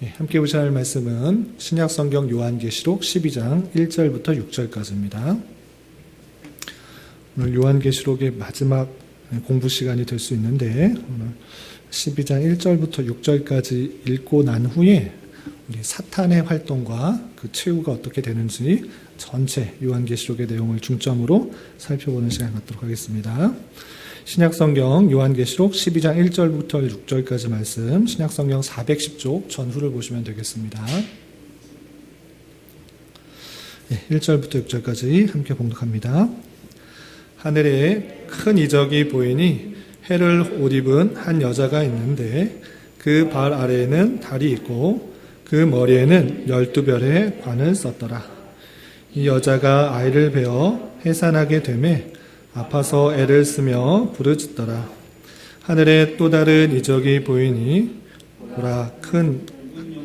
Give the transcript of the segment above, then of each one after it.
함께 보셔야 할 말씀은 신약성경 요한계시록 12장 1절부터 6절까지입니다. 오늘 요한계시록의 마지막 공부 시간이 될 수 있는데 오늘 12장 1절부터 6절까지 읽고 난 후에 우리 사탄의 활동과 그 최후가 어떻게 되는지 전체 요한계시록의 내용을 중점으로 살펴보는 시간 갖도록 하겠습니다. 신약성경 요한계시록 12장 1절부터 6절까지 말씀, 신약성경 410쪽 전후를 보시면 되겠습니다. 1절부터 6절까지 함께 봉독합니다. 하늘에 큰 이적이 보이니 해를 옷 입은 한 여자가 있는데 그 발 아래에는 달이 있고 그 머리에는 12별의 관을 썼더라. 이 여자가 아이를 베어 해산하게 되매 아파서 애를 쓰며 부르짖더라. 하늘에 또 다른 이적이 보이니 보라, 큰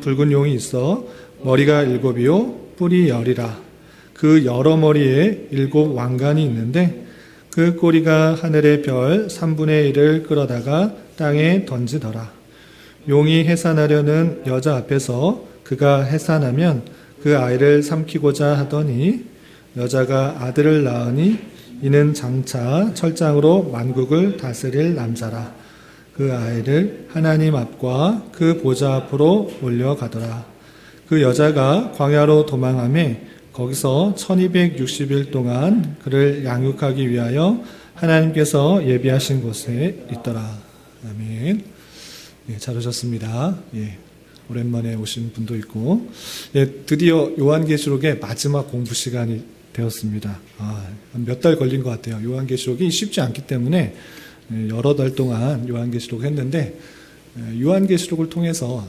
붉은 용이 있어 머리가 7이요 뿔이 10이라. 그 여러 머리에 7 왕관이 있는데 그 꼬리가 하늘의 별 3분의 1을 끌어다가 땅에 던지더라. 용이 해산하려는 여자 앞에서 그가 해산하면 그 아이를 삼키고자 하더니 여자가 아들을 낳으니 이는 장차 철장으로 만국을 다스릴 남자라. 그 아이를 하나님 앞과 그 보좌 앞으로 올려가더라. 그 여자가 광야로 도망하며 거기서 1260일 동안 그를 양육하기 위하여 하나님께서 예비하신 곳에 있더라. 아멘. 잘 오셨습니다. 오랜만에 오신 분도 있고, 드디어 요한계시록의 마지막 공부 시간이 되었습니다. 몇 달 걸린 것 같아요. 요한계시록이 쉽지 않기 때문에 여러 달 동안 요한계시록을 했는데, 요한계시록을 통해서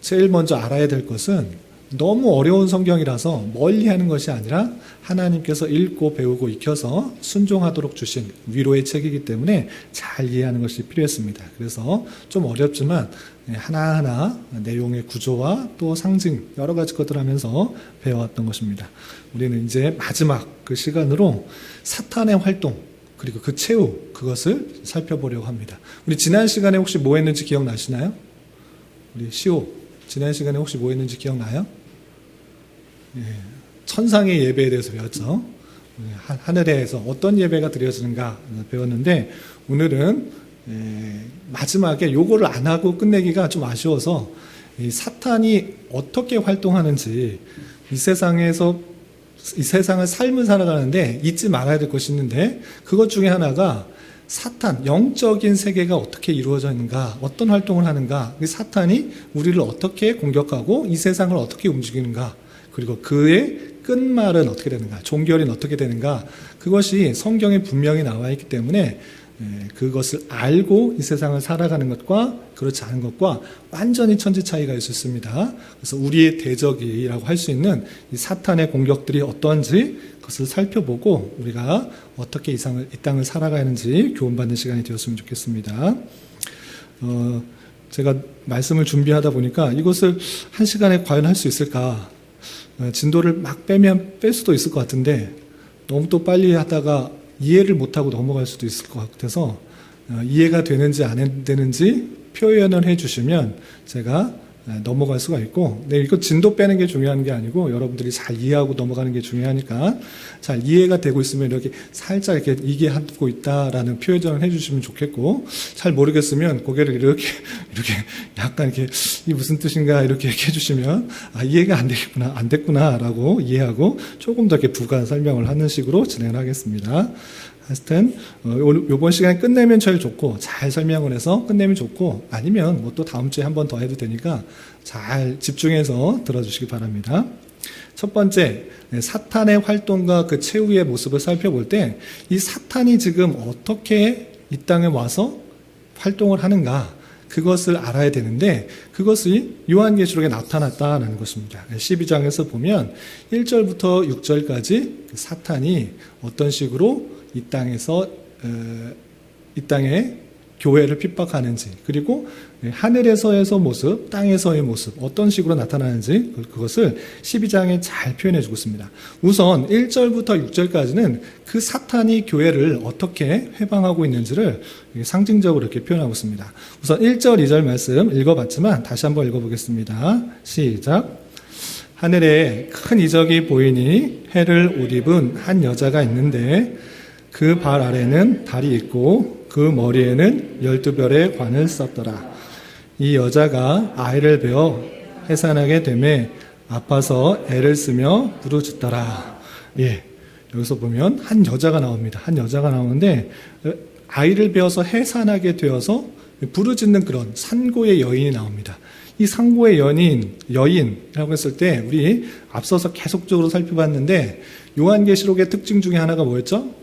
제일 먼저 알아야 될 것은 너무 어려운 성경이라서 멀리 하는 것이 아니라 하나님께서 읽고 배우고 익혀서 순종하도록 주신 위로의 책이기 때문에 잘 이해하는 것이 필요했습니다. 그래서 좀 어렵지만 하나하나 내용의 구조와 또 상징 여러 가지 것들 하면서 배워왔던 것입니다. 우리는 이제 마지막 그 시간으로 사탄의 활동 그리고 그 최후 그것을 살펴보려고 합니다. 우리 지난 시간에 혹시 뭐 했는지 기억나시나요? 우리 시호 지난 시간에 혹시 뭐 했는지 기억나요? 천상의 예배에 대해서 배웠죠. 하늘에서 어떤 예배가 드려지는가 배웠는데 오늘은 마지막에 요거를 안 하고 끝내기가 좀 아쉬워서 이 사탄이 어떻게 활동하는지 이 세상을 삶을 살아가는데 잊지 말아야 될 것이 있는데 그것 중에 하나가 사탄, 영적인 세계가 어떻게 이루어져 있는가, 어떤 활동을 하는가, 사탄이 우리를 어떻게 공격하고 이 세상을 어떻게 움직이는가, 그리고 그의 끝말은 어떻게 되는가, 종결은 어떻게 되는가, 그것이 성경에 분명히 나와 있기 때문에 그것을 알고 이 세상을 살아가는 것과 그렇지 않은 것과 완전히 천지 차이가 있을 수 있습니다. 그래서 우리의 대적이라고 할 수 있는 이 사탄의 공격들이 어떤지 그것을 살펴보고 우리가 어떻게 이 땅을 살아가는지 교훈받는 시간이 되었으면 좋겠습니다. 제가 말씀을 준비하다 보니까 이것을 한 시간에 과연 할 수 있을까, 진도를 막 빼면 뺄 수도 있을 것 같은데 너무 또 빨리 하다가 이해를 못하고 넘어갈 수도 있을 것 같아서 이해가 되는지 안 되는지 표현을 해주시면 제가 넘어갈 수가 있고, 이거 진도 빼는 게 중요한 게 아니고 여러분들이 잘 이해하고 넘어가는 게 중요하니까 잘 이해가 되고 있으면 이렇게 살짝 이렇게 이해하고 있다라는 표현을 해주시면 좋겠고, 잘 모르겠으면 고개를 이렇게 약간 이렇게 이 무슨 뜻인가 이렇게 얘기해 주시면 이해가 안 됐구나라고 이해하고 조금 더 이렇게 부가 설명을 하는 식으로 진행을 하겠습니다. 하여튼 이번 시간에 끝내면 제일 좋고, 잘 설명을 해서 끝내면 좋고, 아니면 뭐 또 다음 주에 한 번 더 해도 되니까 잘 집중해서 들어주시기 바랍니다. 첫 번째, 사탄의 활동과 그 최후의 모습을 살펴볼 때 이 사탄이 지금 어떻게 이 땅에 와서 활동을 하는가, 그것을 알아야 되는데 그것이 요한계시록에 나타났다는 것입니다. 12장에서 보면 1절부터 6절까지 사탄이 어떤 식으로 이 땅에 교회를 핍박하는지, 그리고 하늘에서의 모습, 땅에서의 모습, 어떤 식으로 나타나는지 그것을 12장에 잘 표현해 주고 있습니다. 우선 1절부터 6절까지는 그 사탄이 교회를 어떻게 회방하고 있는지를 상징적으로 이렇게 표현하고 있습니다. 우선 1절, 2절 말씀 읽어봤지만 다시 한번 읽어보겠습니다. 시작. 하늘에 큰 이적이 보이니 해를 옷 입은 한 여자가 있는데 그 발 아래는 달이 있고 그 머리에는 12별의 관을 썼더라. 이 여자가 아이를 베어 해산하게 되매 아파서 애를 쓰며 부르짖더라. 예, 여기서 보면 한 여자가 나옵니다. 한 여자가 나오는데 아이를 베어서 해산하게 되어서 부르짖는 그런 산고의 여인이 나옵니다. 이 산고의 여인이라고 했을 때 우리 앞서서 계속적으로 살펴봤는데 요한계시록의 특징 중에 하나가 뭐였죠?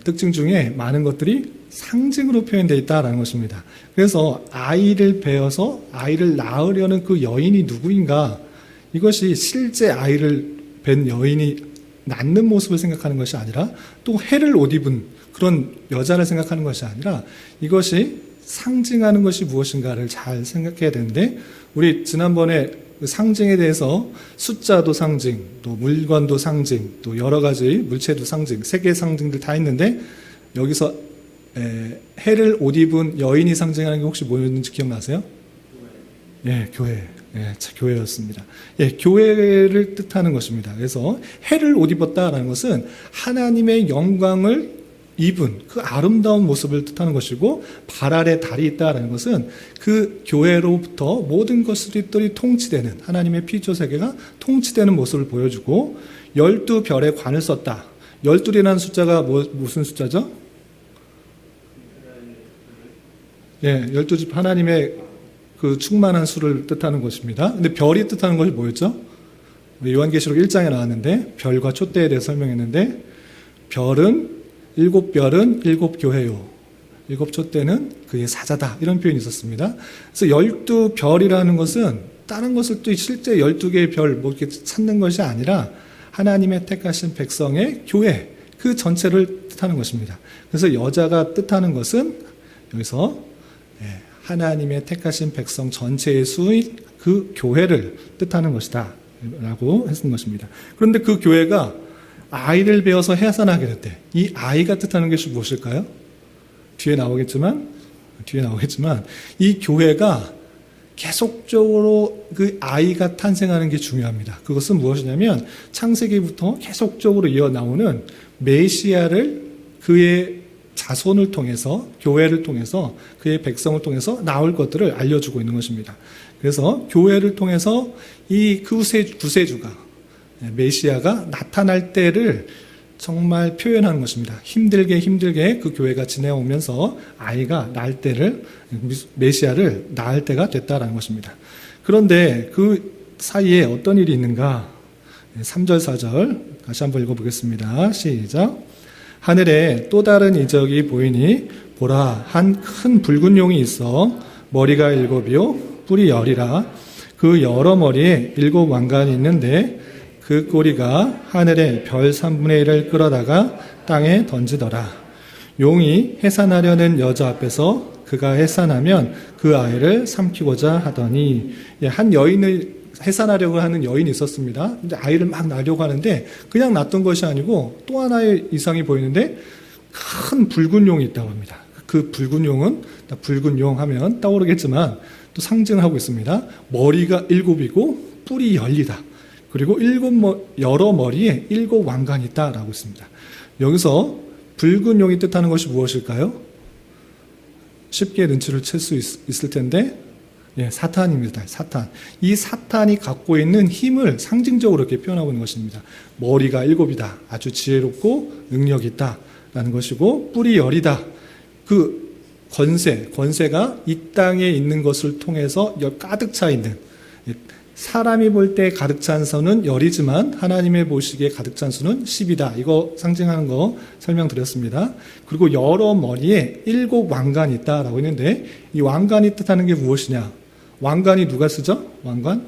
특징 중에 많은 것들이 상징으로 표현되어 있다는 것입니다. 그래서 아이를 베어서 아이를 낳으려는 그 여인이 누구인가, 이것이 실제 아이를 뵌 여인이 낳는 모습을 생각하는 것이 아니라 또 해를 옷 입은 그런 여자를 생각하는 것이 아니라 이것이 상징하는 것이 무엇인가를 잘 생각해야 되는데, 우리 지난번에 상징에 대해서 숫자도 상징, 또 물건도 상징, 또 여러 가지 물체도 상징, 세 개의 상징들 다 있는데 여기서 해를 옷 입은 여인이 상징하는 게 혹시 뭐였는지 기억나세요? 예, 교회. 예, 교회였습니다. 예, 교회를 뜻하는 것입니다. 그래서 해를 옷 입었다라는 것은 하나님의 영광을 입은 그 아름다운 모습을 뜻하는 것이고, 발 아래 달이 있다라는 것은 그 교회로부터 모든 것들이 통치되는, 하나님의 피조 세계가 통치되는 모습을 보여주고, 12별의 관을 썼다. 12이라는 숫자가 무슨 숫자죠? 예, 12집 하나님의 그 충만한 수를 뜻하는 것입니다. 근데 별이 뜻하는 것이 뭐였죠? 요한계시록 1장에 나왔는데 별과 촛대에 대해 설명했는데, 별은 7별은 7교회요. 7촛대는 그의 사자다. 이런 표현이 있었습니다. 그래서 12별이라는 것은 다른 것을 또 실제 12개의 별 뭐 이렇게 찾는 것이 아니라 하나님의 택하신 백성의 교회, 그 전체를 뜻하는 것입니다. 그래서 여자가 뜻하는 것은 여기서 하나님의 택하신 백성 전체의 수인 그 교회를 뜻하는 것이다 라고 했던 것입니다. 그런데 그 교회가 아이를 베어서 해산하게 될 때 이 아이가 뜻하는 것이 무엇일까요? 뒤에 나오겠지만 이 교회가 계속적으로 그 아이가 탄생하는 게 중요합니다. 그것은 무엇이냐면 창세기부터 계속적으로 이어나오는 메시아를 그의 자손을 통해서, 교회를 통해서, 그의 백성을 통해서 나올 것들을 알려주고 있는 것입니다. 그래서 교회를 통해서 이 구세주가, 메시아가 나타날 때를 정말 표현하는 것입니다. 힘들게 그 교회가 지내오면서 아이가 낳을 때를, 메시아를 낳을 때가 됐다라는 것입니다. 그런데 그 사이에 어떤 일이 있는가? 3절, 4절 다시 한번 읽어보겠습니다. 시작. 하늘에 또 다른 이적이 보이니 보라, 한 큰 붉은 용이 있어 머리가 7이요 뿔이 10이라. 그 여러 머리에 7 왕관이 있는데 그 꼬리가 하늘의 별 3분의 1을 끌어다가 땅에 던지더라. 용이 해산하려는 여자 앞에서 그가 해산하면 그 아이를 삼키고자 하더니, 한 여인을 해산하려고 하는 여인이 있었습니다. 근데 아이를 막 낳으려고 하는데 그냥 낳던 것이 아니고 또 하나의 이상이 보이는데 큰 붉은 용이 있다고 합니다. 그 붉은 용은, 붉은 용 하면 떠오르겠지만 또 상징하고 있습니다. 머리가 7이고 뿔이 10이다. 그리고 여러 머리에 7 왕관이 있다라고 있습니다. 여기서 붉은 용이 뜻하는 것이 무엇일까요? 쉽게 눈치를 챌 수 있을 텐데, 사탄입니다. 사탄. 이 사탄이 갖고 있는 힘을 상징적으로 이렇게 표현하고 있는 것입니다. 머리가 7이다. 아주 지혜롭고 능력이 있다라는 것이고, 뿔이 10이다. 그 권세가 이 땅에 있는 것을 통해서 가득 차 있는, 사람이 볼 때 가득 찬 수는 10이지만 하나님의 보시기에 가득 찬 수는 10이다. 이거 상징하는 거 설명드렸습니다. 그리고 여러 머리에 7 왕관이 있다라고 했는데, 이 왕관이 뜻하는 게 무엇이냐? 왕관이 누가 쓰죠? 왕관?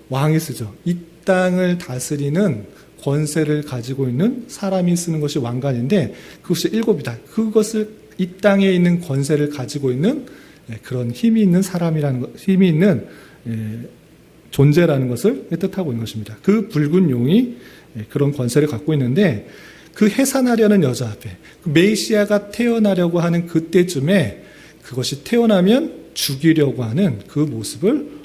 왕이 쓰죠. 이 땅을 다스리는 권세를 가지고 있는 사람이 쓰는 것이 왕관인데 그것이 7이다. 그것을 이 땅에 있는 권세를 가지고 있는 그런 힘이 있는 사람이라는 것, 힘이 있는 존재라는 것을 뜻하고 있는 것입니다. 그 붉은 용이 그런 권세를 갖고 있는데 그 해산하려는 여자 앞에 그 메시아가 태어나려고 하는 그때쯤에 그것이 태어나면 죽이려고 하는 그 모습을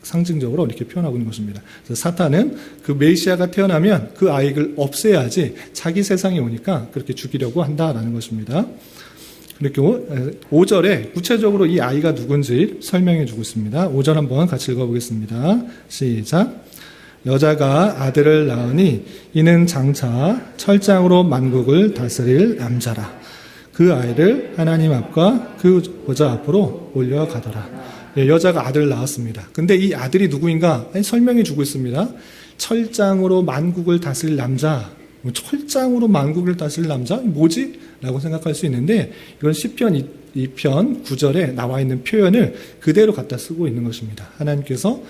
상징적으로 이렇게 표현하고 있는 것입니다. 그래서 사탄은 그 메시아가 태어나면 그 아이를 없애야지 자기 세상에 오니까 그렇게 죽이려고 한다라는 것입니다. 그렇게 5절에 구체적으로 이 아이가 누군지 설명해 주고 있습니다. 5절 한번 같이 읽어보겠습니다. 시작. 여자가 아들을 낳으니 이는 장차 철장으로 만국을 다스릴 남자라. 그 아이를 하나님 앞과 그 보좌 앞으로 올려가더라. 여자가 아들을 낳았습니다. 근데 이 아들이 누구인가? 설명해 주고 있습니다. 철장으로 만국을 다스릴 남자. 철장으로 만국을 다스릴 남자? 뭐지? 라고 생각할 수 있는데 이건 시편 2편 9절에 나와 있는 표현을 그대로 갖다 쓰고 있는 것입니다. 하나님께서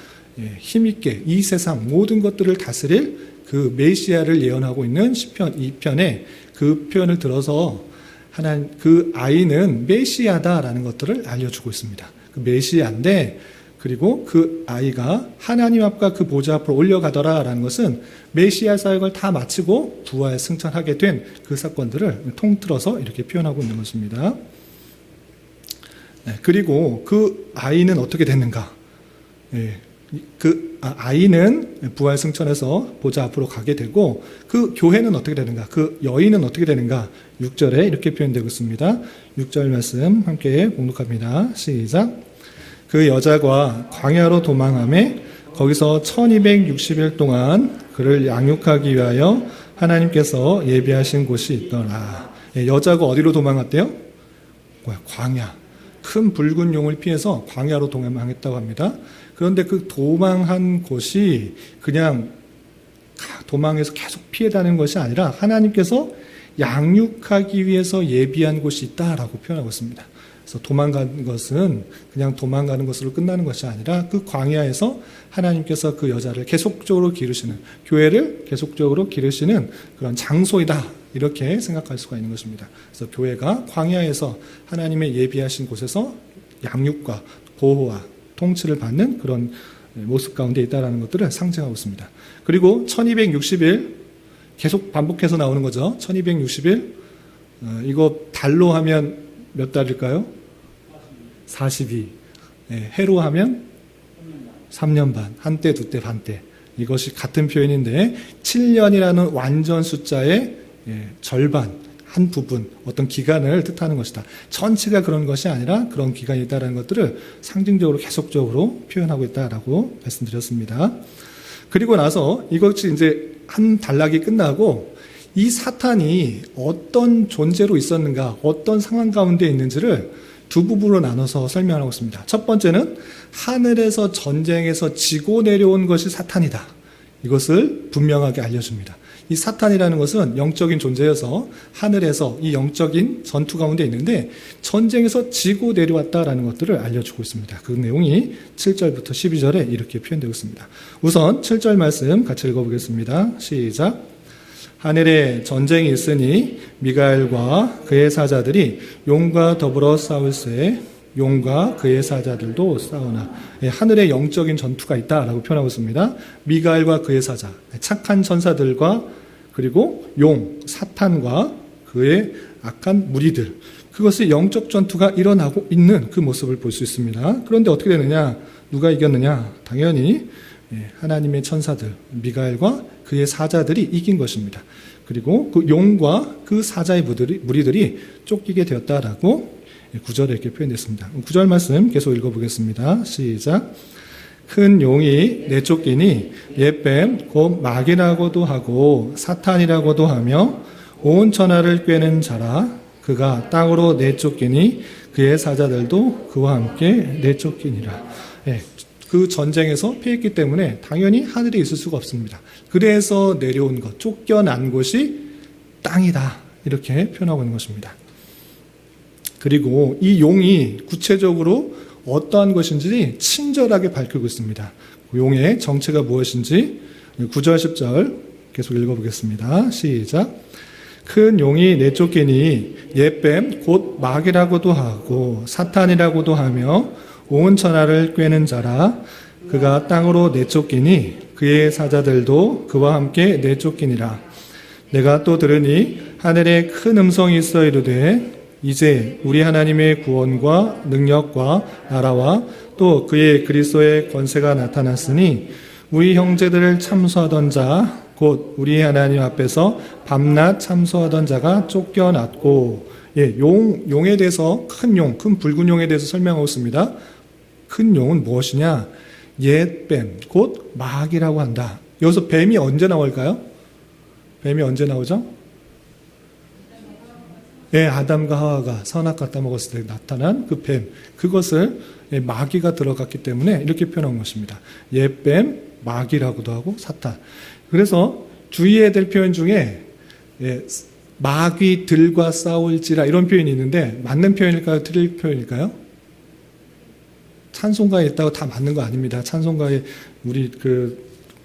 힘있게 이 세상 모든 것들을 다스릴 그 메시아를 예언하고 있는 시편 2편에 그 표현을 들어서 하나님 그 아이는 메시아다라는 것들을 알려주고 있습니다. 그 메시아인데 그리고 그 아이가 하나님 앞과 그 보좌 앞으로 올려가더라라는 것은 메시아 사역을 다 마치고 부활 승천하게 된 그 사건들을 통틀어서 이렇게 표현하고 있는 것입니다. 그리고 그 아이는 어떻게 됐는가? 그 아이는 부활 승천해서 보좌 앞으로 가게 되고 그 교회는 어떻게 되는가? 그 여인은 어떻게 되는가? 6절에 이렇게 표현되고 있습니다. 6절 말씀 함께 봉독합니다. 시작. 그 여자가 광야로 도망하매 거기서 1260일 동안 그를 양육하기 위하여 하나님께서 예비하신 곳이 있더라. 여자가 어디로 도망갔대요? 광야. 큰 붉은 용을 피해서 광야로 도망했다고 합니다. 그런데 그 도망한 곳이 그냥 도망해서 계속 피해 다니는 것이 아니라 하나님께서 양육하기 위해서 예비한 곳이 있다라고 표현하고 있습니다. 그래서 도망간 것은 그냥 도망가는 것으로 끝나는 것이 아니라 그 광야에서 하나님께서 그 여자를 계속적으로 기르시는, 교회를 계속적으로 기르시는 그런 장소이다, 이렇게 생각할 수가 있는 것입니다. 그래서 교회가 광야에서 하나님의 예비하신 곳에서 양육과 보호와 통치를 받는 그런 모습 가운데 있다는 것들을 상징하고 있습니다. 그리고 1260일 계속 반복해서 나오는 거죠. 1260일 이거 달로 하면 몇 달일까요? 42. 해로 하면 3년 반. 한때, 두때, 반때. 이것이 같은 표현인데 7년이라는 완전 숫자의 절반, 한 부분, 어떤 기간을 뜻하는 것이다. 전체가 그런 것이 아니라 그런 기간이 있다는 것들을 상징적으로 계속적으로 표현하고 있다라고 말씀드렸습니다. 그리고 나서 이것이 이제 한 단락이 끝나고 이 사탄이 어떤 존재로 있었는가, 어떤 상황 가운데 있는지를 두 부분으로 나눠서 설명하고 있습니다. 첫 번째는 하늘에서 전쟁에서 지고 내려온 것이 사탄이다. 이것을 분명하게 알려줍니다. 이 사탄이라는 것은 영적인 존재여서 하늘에서 이 영적인 전투 가운데 있는데 전쟁에서 지고 내려왔다라는 것들을 알려주고 있습니다. 그 내용이 7절부터 12절에 이렇게 표현되고 있습니다. 우선 7절 말씀 같이 읽어보겠습니다. 시작. 하늘에 전쟁이 있으니 미가엘과 그의 사자들이 용과 더불어 싸울세 용과 그의 사자들도 싸우나. 하늘에 영적인 전투가 있다라고 표현하고 있습니다. 미가엘과 그의 사자, 착한 천사들과 그리고 용, 사탄과 그의 악한 무리들, 그것이 영적 전투가 일어나고 있는 그 모습을 볼 수 있습니다. 그런데 어떻게 되느냐? 누가 이겼느냐? 당연히 하나님의 천사들, 미가엘과 그의 사자들이 이긴 것입니다. 그리고 그 용과 그 사자의 무리들이 쫓기게 되었다라고 9절에 이렇게 표현됐습니다. 9절 말씀 계속 읽어보겠습니다. 시작. 큰 용이 내쫓기니 옛뱀 곧 마귀라고도 하고 사탄이라고도 하며 온 천하를 꿰는 자라. 그가 땅으로 내쫓기니 그의 사자들도 그와 함께 내쫓기니라. 그 전쟁에서 패했기 때문에 당연히 하늘에 있을 수가 없습니다. 그래서 내려온 것, 쫓겨난 곳이 땅이다, 이렇게 표현하고 있는 것입니다. 그리고 이 용이 구체적으로 어떠한 것인지 친절하게 밝히고 있습니다. 용의 정체가 무엇인지 9절 10절 계속 읽어보겠습니다. 시작. 큰 용이 내쫓기니 옛뱀 곧 마귀라고도 하고 사탄이라고도 하며 온 천하를 꿰는 자라. 그가 땅으로 내쫓기니 그의 사자들도 그와 함께 내쫓기니라. 내가 또 들으니 하늘에 큰 음성이 있어 이르되 이제 우리 하나님의 구원과 능력과 나라와 또 그의 그리스도의 권세가 나타났으니 우리 형제들을 참수하던 자 곧 우리 하나님 앞에서 밤낮 참수하던 자가 쫓겨났고, 용에 대해서 큰 용, 큰 붉은 용에 대해서 설명하고 있습니다. 큰 용은 무엇이냐? 옛뱀, 곧 마귀라고 한다. 여기서 뱀이 언제 나올까요? 뱀이 언제 나오죠? 아담과 하와가 선악 갖다 먹었을 때 나타난 그 뱀, 그것을 마귀가 들어갔기 때문에 이렇게 표현한 것입니다. 옛뱀, 마귀라고도 하고 사탄. 그래서 주의해야 될 표현 중에 마귀들과 싸울지라 이런 표현이 있는데 맞는 표현일까요? 틀린 표현일까요? 찬송가에 있다고 다 맞는 거 아닙니다. 찬송가에 우리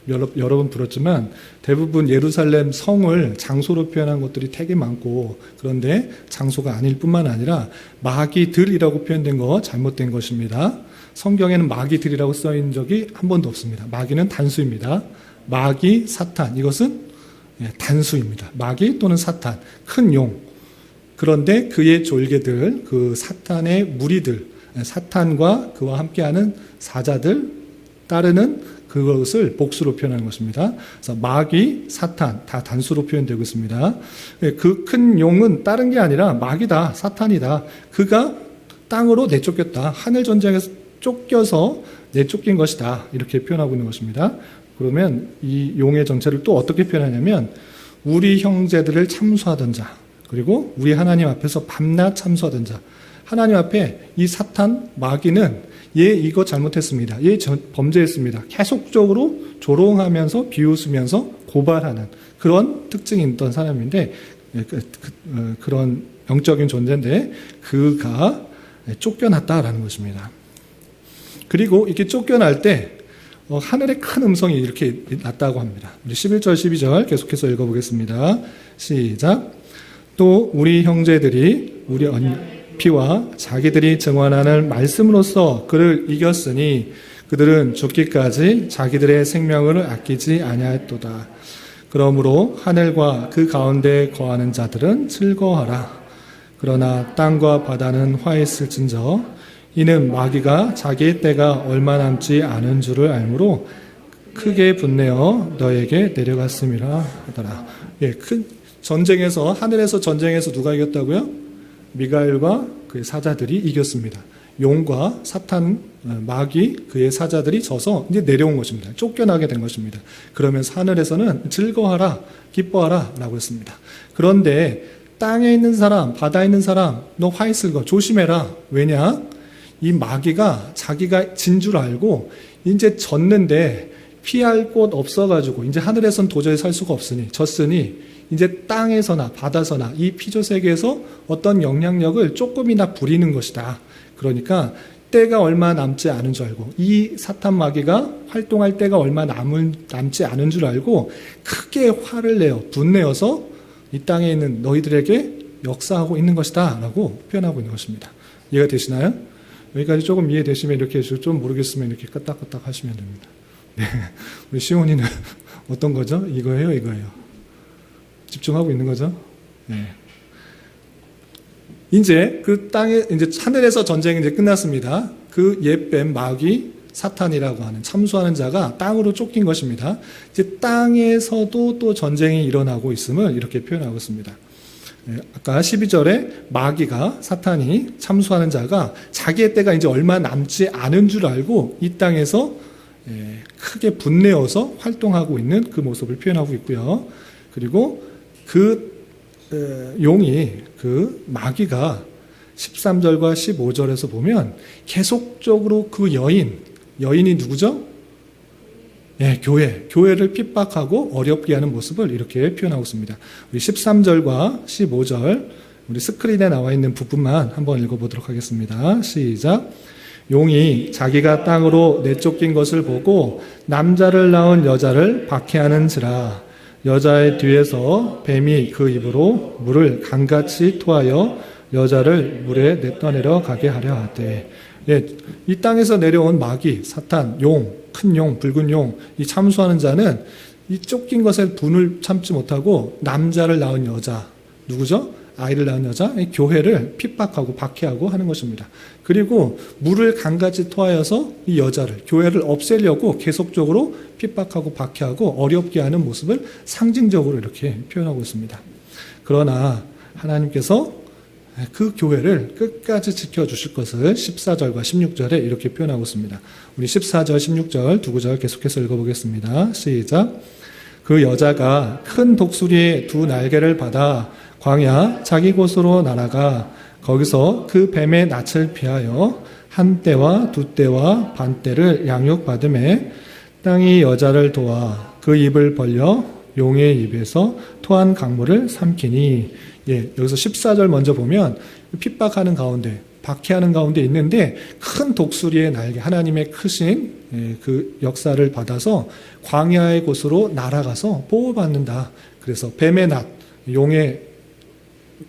여러 번 불었지만 대부분 예루살렘 성을 장소로 표현한 것들이 되게 많고, 그런데 장소가 아닐 뿐만 아니라 마귀들이라고 표현된 거 잘못된 것입니다. 성경에는 마귀들이라고 써있는 적이 한 번도 없습니다. 마귀는 단수입니다. 마귀, 사탄, 이것은 단수입니다. 마귀 또는 사탄, 큰 용. 그런데 그의 졸개들, 그 사탄의 무리들, 사탄과 그와 함께하는 사자들, 따르는 그것을 복수로 표현하는 것입니다. 그래서 마귀, 사탄 다 단수로 표현되고 있습니다. 그 큰 용은 다른 게 아니라 마귀다, 사탄이다. 그가 땅으로 내쫓겼다. 하늘 전쟁에서 쫓겨서 내쫓긴 것이다. 이렇게 표현하고 있는 것입니다. 그러면 이 용의 정체를 또 어떻게 표현하냐면 우리 형제들을 참수하던 자, 그리고 우리 하나님 앞에서 밤낮 참수하던 자. 하나님 앞에 이 사탄, 마귀는 얘 이거 잘못했습니다. 얘 범죄했습니다. 계속적으로 조롱하면서 비웃으면서 고발하는 그런 특징이 있던 사람인데, 그런 영적인 존재인데 그가 쫓겨났다라는 것입니다. 그리고 이렇게 쫓겨날 때 하늘에 큰 음성이 이렇게 났다고 합니다. 우리 11절 12절 계속해서 읽어보겠습니다. 시작. 또 우리 형제들이 우리 피와 자기들이 증언하는 말씀으로써 그를 이겼으니 그들은 죽기까지 자기들의 생명을 아끼지 아니하였도다. 그러므로 하늘과 그 가운데 거하는 자들은 즐거워하라. 그러나 땅과 바다는 화했을진저 이는 마귀가 자기의 때가 얼마 남지 않은 줄을 알므로 크게 분내어 너에게 내려갔음이라 하더라. 큰 전쟁에서, 하늘에서 전쟁에서 누가 이겼다고요? 미가엘과 그의 사자들이 이겼습니다. 용과 사탄, 마귀, 그의 사자들이 져서 이제 내려온 것입니다. 쫓겨나게 된 것입니다. 그러면서 하늘에서는 즐거워하라, 기뻐하라 라고 했습니다. 그런데 땅에 있는 사람, 바다에 있는 사람, 너 화있을 거 조심해라. 왜냐? 이 마귀가 자기가 진 줄 알고 이제 졌는데 피할 곳 없어가지고 이제 하늘에선 도저히 살 수가 없으니 졌으니 이제 땅에서나 바다서나 이 피조 세계에서 어떤 영향력을 조금이나 부리는 것이다. 그러니까 때가 얼마 남지 않은 줄 알고, 이 사탄 마귀가 활동할 때가 얼마 남지 않은 줄 알고 크게 화를 내어 분내어서 이 땅에 있는 너희들에게 역사하고 있는 것이다 라고 표현하고 있는 것입니다. 이해가 되시나요? 여기까지 조금 이해되시면 이렇게 해주시고, 좀 모르겠으면 이렇게 끄딱끄딱 하시면 됩니다. 네. 우리 시온이는 어떤 거죠? 이거예요, 이거예요. 집중하고 있는 거죠? 네. 이제 그 땅에, 이제 하늘에서 전쟁이 이제 끝났습니다. 그 옛뱀, 마귀, 사탄이라고 하는 참수하는 자가 땅으로 쫓긴 것입니다. 이제 땅에서도 또 전쟁이 일어나고 있음을 이렇게 표현하고 있습니다. 아까 12절에 마귀가, 사탄이, 참수하는 자가 자기의 때가 이제 얼마 남지 않은 줄 알고 이 땅에서 크게 분내어서 활동하고 있는 그 모습을 표현하고 있고요. 그리고 그 용이, 그 마귀가 13절과 15절에서 보면 계속적으로 그 여인이 누구죠? 교회를 핍박하고 어렵게 하는 모습을 이렇게 표현하고 있습니다. 우리 13절과 15절, 우리 스크린에 나와 있는 부분만 한번 읽어보도록 하겠습니다. 시작. 용이 자기가 땅으로 내쫓긴 것을 보고 남자를 낳은 여자를 박해하는지라. 여자의 뒤에서 뱀이 그 입으로 물을 강같이 토하여 여자를 물에 내떠내려 가게 하려 하되. 예, 이 땅에서 내려온 마귀, 사탄, 용, 큰 용, 붉은 용, 이 참수하는 자는 이 쫓긴 것에 분을 참지 못하고 남자를 낳은 여자, 누구죠? 아이를 낳은 여자, 교회를 핍박하고 박해하고 하는 것입니다. 그리고 물을 강같이 토하여서 이 여자를, 교회를 없애려고 계속적으로 핍박하고 박해하고 어렵게 하는 모습을 상징적으로 이렇게 표현하고 있습니다. 그러나 하나님께서 그 교회를 끝까지 지켜주실 것을 14절과 16절에 이렇게 표현하고 있습니다. 우리 14절, 16절 두 구절 계속해서 읽어보겠습니다. 시작. 그 여자가 큰 독수리의 두 날개를 받아 광야 자기 곳으로 날아가 거기서 그 뱀의 낯을 피하여 한 때와 두 때와 반 때를 양육받음에 땅이 여자를 도와 그 입을 벌려 용의 입에서 토한 강물을 삼키니. 예, 여기서 14절 먼저 보면 핍박하는 가운데, 박해하는 가운데 있는데 큰 독수리의 날개, 하나님의 크신 그 역사를 받아서 광야의 곳으로 날아가서 보호받는다. 그래서 뱀의 낯, 용의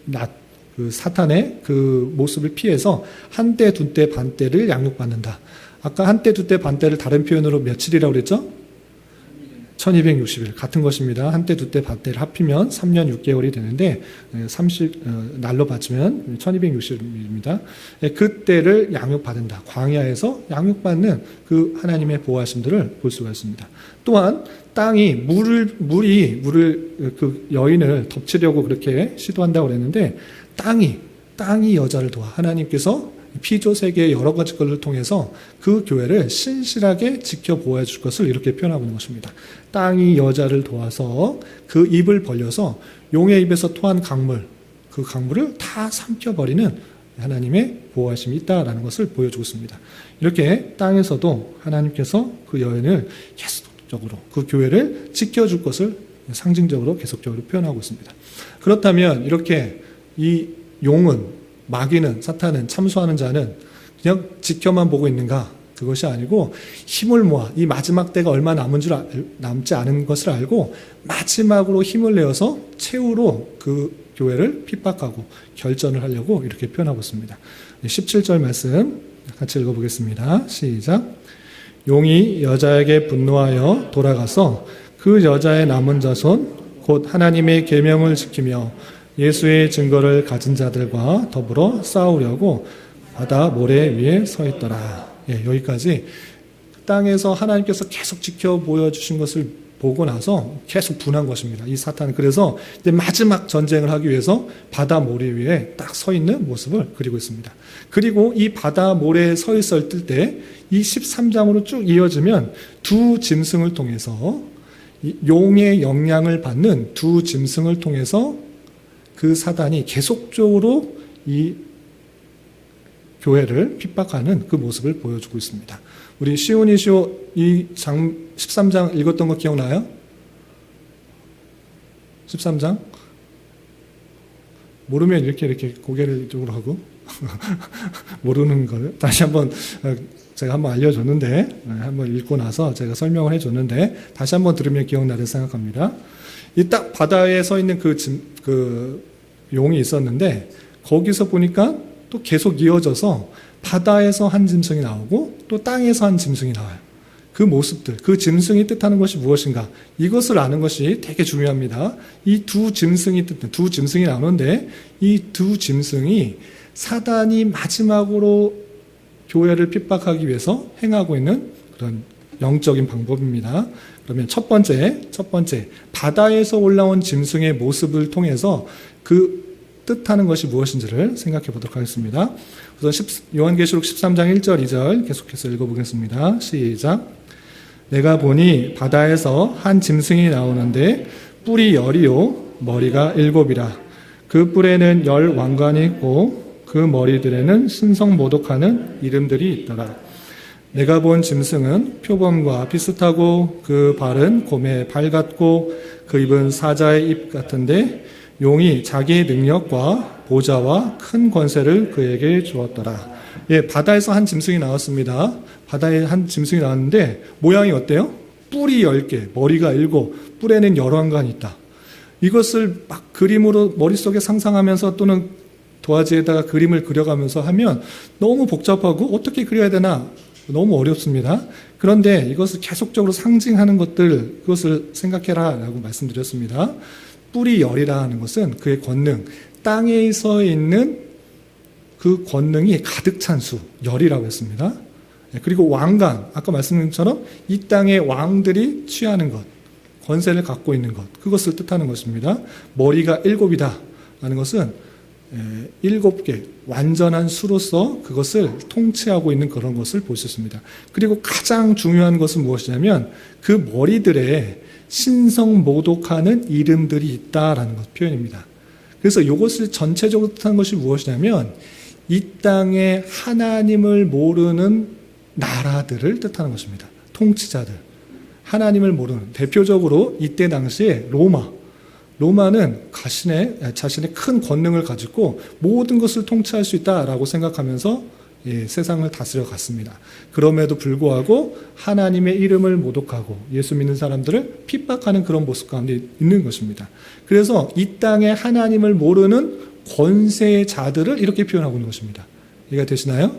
낯, 그 사탄의 그 모습을 피해서 한 때, 두 때, 반 때를 양육받는다. 아까 한 때, 두 때, 반 때를 다른 표현으로 며칠이라고 그랬죠? 1260일 같은 것입니다. 한때 두때 반 때를 합히면 3년 6개월이 되는데 날로 받치면 1260일입니다. 그때를 양육받는다. 광야에서 양육받는 그 하나님의 보호하심들을 볼 수가 있습니다. 또한 땅이 물이 그 여인을 덮치려고 그렇게 시도한다고 그랬는데 땅이 여자를 도와 하나님께서 피조 세계의 여러 가지 것을 통해서 그 교회를 신실하게 지켜보호해 줄 것을 이렇게 표현하고 있는 것입니다. 땅이 여자를 도와서 그 입을 벌려서 용의 입에서 토한 강물, 그 강물을 다 삼켜버리는 하나님의 보호하심이 있다라는 것을 보여주고 있습니다. 이렇게 땅에서도 하나님께서 그 여인을 계속적으로 그 교회를 지켜줄 것을 상징적으로 계속적으로 표현하고 있습니다. 그렇다면 이렇게 이 용은, 마귀는, 사탄은, 참수하는 자는 그냥 지켜만 보고 있는가? 그것이 아니고 힘을 모아 이 마지막 때가 얼마 남지 않은 것을 알고 마지막으로 힘을 내어서 최후로 그 교회를 핍박하고 결전을 하려고 이렇게 표현하고 있습니다. 17절 말씀 같이 읽어보겠습니다. 시작. 용이 여자에게 분노하여 돌아가서 그 여자의 남은 자손 곧 하나님의 계명을 지키며 예수의 증거를 가진 자들과 더불어 싸우려고 바다 모래 위에 서 있더라. 예, 여기까지 땅에서 하나님께서 계속 지켜 보여주신 것을 보고 나서 계속 분한 것입니다. 이 사탄은 그래서 이제 마지막 전쟁을 하기 위해서 바다 모래 위에 딱 서 있는 모습을 그리고 있습니다. 그리고 이 바다 모래에 서 있을 때 이 13장으로 쭉 이어지면 두 짐승을 통해서 용의 영향을 받는 두 짐승을 통해서 그 사단이 계속적으로 이 교회를 핍박하는 그 모습을 보여주고 있습니다. 우리 시온이시오 이 13장 읽었던 거 기억나요? 13장? 모르면 이렇게 고개를 이쪽으로 하고 모르는 걸 다시 한번 제가 한번 알려줬는데 한번 읽고 나서 제가 설명을 해줬는데 다시 한번 들으면 기억나를 생각합니다. 이 딱 바다에 서 있는 그 용이 있었는데 거기서 보니까 또 계속 이어져서 바다에서 한 짐승이 나오고 또 땅에서 한 짐승이 나와요. 그 모습들, 그 짐승이 뜻하는 것이 무엇인가? 이것을 아는 것이 되게 중요합니다. 이 두 짐승이 나오는데 이 두 짐승이 사단이 마지막으로 교회를 핍박하기 위해서 행하고 있는 그런 영적인 방법입니다. 그러면 첫 번째 바다에서 올라온 짐승의 모습을 통해서 그 뜻하는 것이 무엇인지를 생각해 보도록 하겠습니다. 우선 요한계시록 13장 1절 2절 계속해서 읽어보겠습니다. 시작. 내가 보니 바다에서 한 짐승이 나오는데 뿔이 10이요 머리가 7이라. 그 뿔에는 10 왕관이 있고 그 머리들에는 신성모독하는 이름들이 있더라. 내가 본 짐승은 표범과 비슷하고 그 발은 곰의 발 같고 그 입은 사자의 입 같은데 용이 자기의 능력과 보좌와 큰 권세를 그에게 주었더라. 예, 바다에서 한 짐승이 나왔습니다. 바다에 한 짐승이 나왔는데 모양이 어때요? 뿔이 10개, 머리가 7, 뿔에는 열왕관이 있다. 이것을 막 그림으로 머릿속에 상상하면서 또는 도화지에다가 그림을 그려가면서 하면 너무 복잡하고 어떻게 그려야 되나 너무 어렵습니다. 그런데 이것을 계속적으로 상징하는 것들, 그것을 생각해라 라고 말씀드렸습니다. 뿔이 열이라 하는 것은 그의 권능, 땅에 서 있는 그 권능이 가득 찬 수, 열이라고 했습니다. 그리고 왕관, 아까 말씀드린 것처럼 이 땅의 왕들이 취하는 것, 권세를 갖고 있는 것, 그것을 뜻하는 것입니다. 머리가 7이다 라는 것은 7개 완전한 수로서 그것을 통치하고 있는 그런 것을 볼 수 있습니다. 그리고 가장 중요한 것은 무엇이냐면 그 머리들에 신성모독하는 이름들이 있다라는 것 표현입니다. 그래서 이것을 전체적으로 뜻하는 것이 무엇이냐면 이 땅에 하나님을 모르는 나라들을 뜻하는 것입니다. 통치자들, 하나님을 모르는, 대표적으로 이때 당시에 로마는 자신의 큰 권능을 가지고 모든 것을 통치할 수 있다라고 생각하면서 세상을 다스려 갔습니다. 그럼에도 불구하고 하나님의 이름을 모독하고 예수 믿는 사람들을 핍박하는 그런 모습 가운데 있는 것입니다. 그래서 이 땅에 하나님을 모르는 권세자들을 이렇게 표현하고 있는 것입니다. 이해가 되시나요?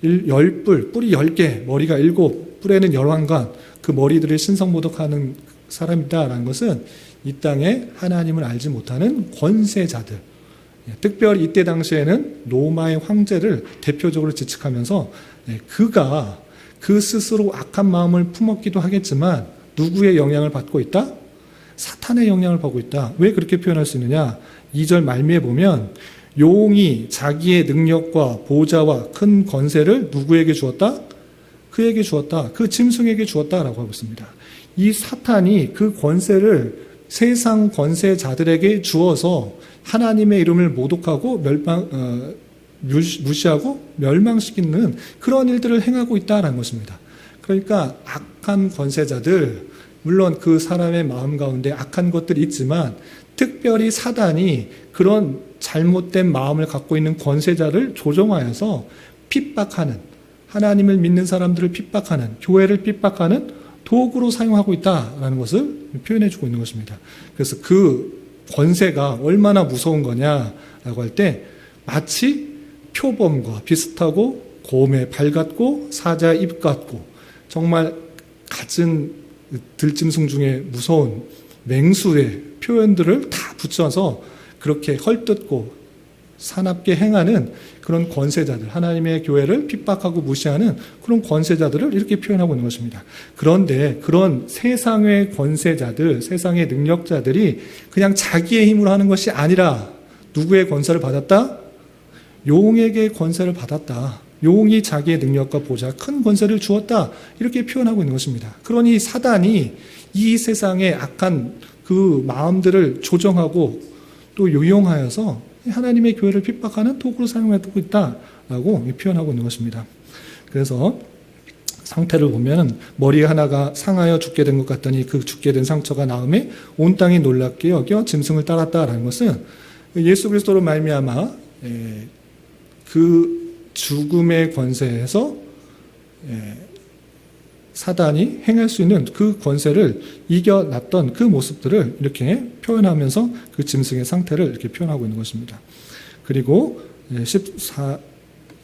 뿔이 10개, 머리가 7, 뿔에는 열왕관, 그 머리들을 신성모독하는 사람이다라는 것은 이 땅에 하나님을 알지 못하는 권세자들, 특별히 이때 당시에는 로마의 황제를 대표적으로 지칭하면서 그가 그 스스로 악한 마음을 품었기도 하겠지만 누구의 영향을 받고 있다? 사탄의 영향을 받고 있다. 왜 그렇게 표현할 수 있느냐? 2절 말미에 보면 용이 자기의 능력과 보좌와 큰 권세를 누구에게 주었다? 그에게 주었다. 그 짐승에게 주었다라고 하고 있습니다. 이 사탄이 그 권세를 세상 권세자들에게 주어서 하나님의 이름을 모독하고 무시하고 멸망시키는 그런 일들을 행하고 있다는 것입니다. 그러니까 악한 권세자들, 물론 그 사람의 마음 가운데 악한 것들이 있지만 특별히 사단이 그런 잘못된 마음을 갖고 있는 권세자를 조종하여서 핍박하는, 하나님을 믿는 사람들을 핍박하는, 교회를 핍박하는 도구로 사용하고 있다라는 것을 표현해주고 있는 것입니다. 그래서 그 권세가 얼마나 무서운 거냐라고 할 때 마치 표범과 비슷하고 곰의 발 같고 사자의 입 같고 정말 갖은 들짐승 중에 무서운 맹수의 표현들을 다 붙여서 그렇게 헐뜯고 사납게 행하는 그런 권세자들, 하나님의 교회를 핍박하고 무시하는 그런 권세자들을 이렇게 표현하고 있는 것입니다. 그런데 그런 세상의 권세자들, 세상의 능력자들이 그냥 자기의 힘으로 하는 것이 아니라 누구의 권세를 받았다? 용에게 권세를 받았다. 용이 자기의 능력과 보좌, 큰 권세를 주었다. 이렇게 표현하고 있는 것입니다. 그러니 사단이 이 세상의 악한 그 마음들을 조정하고 또 요용하여서 하나님의 교회를 핍박하는 도구로 사용하고 있다라고 표현하고 있는 것입니다. 그래서 상태를 보면 머리 하나가 상하여 죽게 된 것 같더니 그 죽게 된 상처가 나음에 온 땅이 놀랍게 여겨 짐승을 따랐다라는 것은 예수 그리스도로 말미암아 그 죽음의 권세에서 사단이 행할 수 있는 그 권세를 이겨놨던 그 모습들을 이렇게 표현하면서 그 짐승의 상태를 이렇게 표현하고 있는 것입니다. 그리고 13장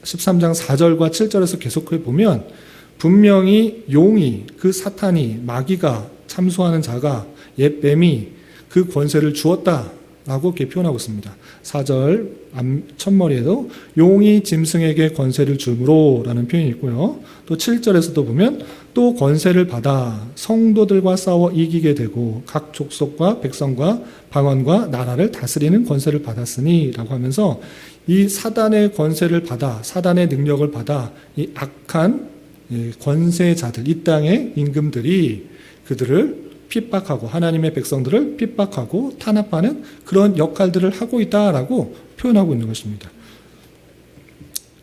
4절과 7절에서 계속해 보면 분명히 용이, 그 사탄이, 마귀가, 참소하는 자가, 옛 뱀이 그 권세를 주었다라고 이렇게 표현하고 있습니다. 4절 첫머리에도 용이 짐승에게 권세를 주므로 라는 표현이 있고요. 또 7절에서도 보면 또 권세를 받아 성도들과 싸워 이기게 되고 각 족속과 백성과 방언과 나라를 다스리는 권세를 받았으니 라고 하면서 이 사단의 권세를 받아, 사단의 능력을 받아 이 악한 권세자들, 이 땅의 임금들이 그들을 핍박하고 하나님의 백성들을 핍박하고 탄압하는 그런 역할들을 하고 있다라고 표현하고 있는 것입니다.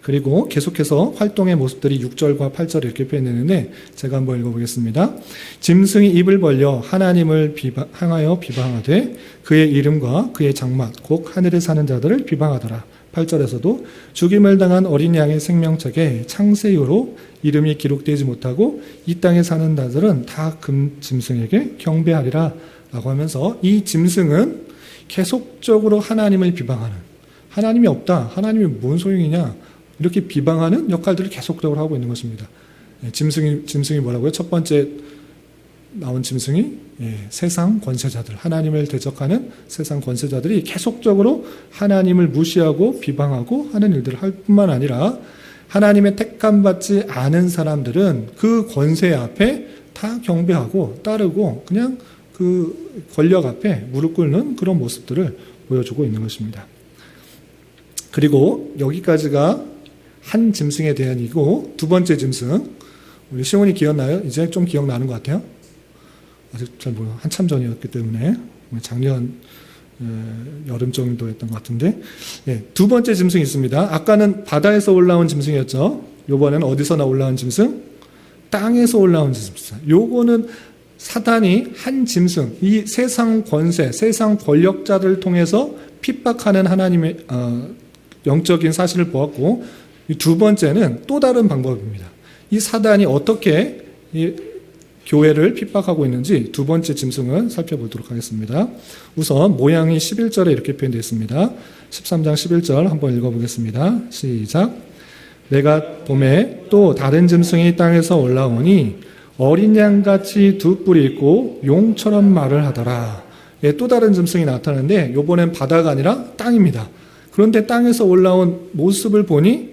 그리고 계속해서 활동의 모습들이 6절과 8절에 이렇게 표현되는데 제가 한번 읽어보겠습니다. 짐승이 입을 벌려 하나님을 향하여 비방하되 그의 이름과 그의 장막 곧 하늘에 사는 자들을 비방하더라. 8절에서도 죽임을 당한 어린 양의 생명책에 창세 이후로 이름이 기록되지 못하고 이 땅에 사는 자들은 다 금 짐승에게 경배하리라 라고 하면서 이 짐승은 계속적으로 하나님을 비방하는, 하나님이 없다, 하나님이 뭔 소용이냐, 이렇게 비방하는 역할들을 계속적으로 하고 있는 것입니다. 짐승이 뭐라고요? 첫 번째 나온 짐승이 세상 권세자들, 하나님을 대적하는 세상 권세자들이 계속적으로 하나님을 무시하고 비방하고 하는 일들을 할 뿐만 아니라 하나님의 택함받지 않은 사람들은 그 권세 앞에 다 경배하고 따르고 그냥 그 권력 앞에 무릎 꿇는 그런 모습들을 보여주고 있는 것입니다. 그리고 여기까지가 한 짐승에 대한 이고, 두 번째 짐승, 우리 시온이 기억나요? 이제 좀 기억나는 것 같아요. 아직 잘 모르요. 한참 전이었기 때문에 작년 여름 정도였던 것 같은데, 두 번째 짐승이 있습니다. 아까는 바다에서 올라온 짐승이었죠. 요번에는 어디서나 올라온 짐승? 땅에서 올라온 짐승. 요거는 사단이 한 짐승, 이 세상 권세, 세상 권력자들을 통해서 핍박하는 하나님의 영적인 사실을 보았고, 이 두 번째는 또 다른 방법입니다. 이 사단이 어떻게 이 교회를 핍박하고 있는지 두 번째 짐승을 살펴보도록 하겠습니다. 우선 모양이 11절에 이렇게 표현되어 있습니다. 13장 11절 한번 읽어보겠습니다. 시작. 내가 봄에 또 다른 짐승이 땅에서 올라오니 어린 양같이 두 뿔이 있고 용처럼 말을 하더라. 또 다른 짐승이 나타나는데 이번엔 바다가 아니라 땅입니다. 그런데 땅에서 올라온 모습을 보니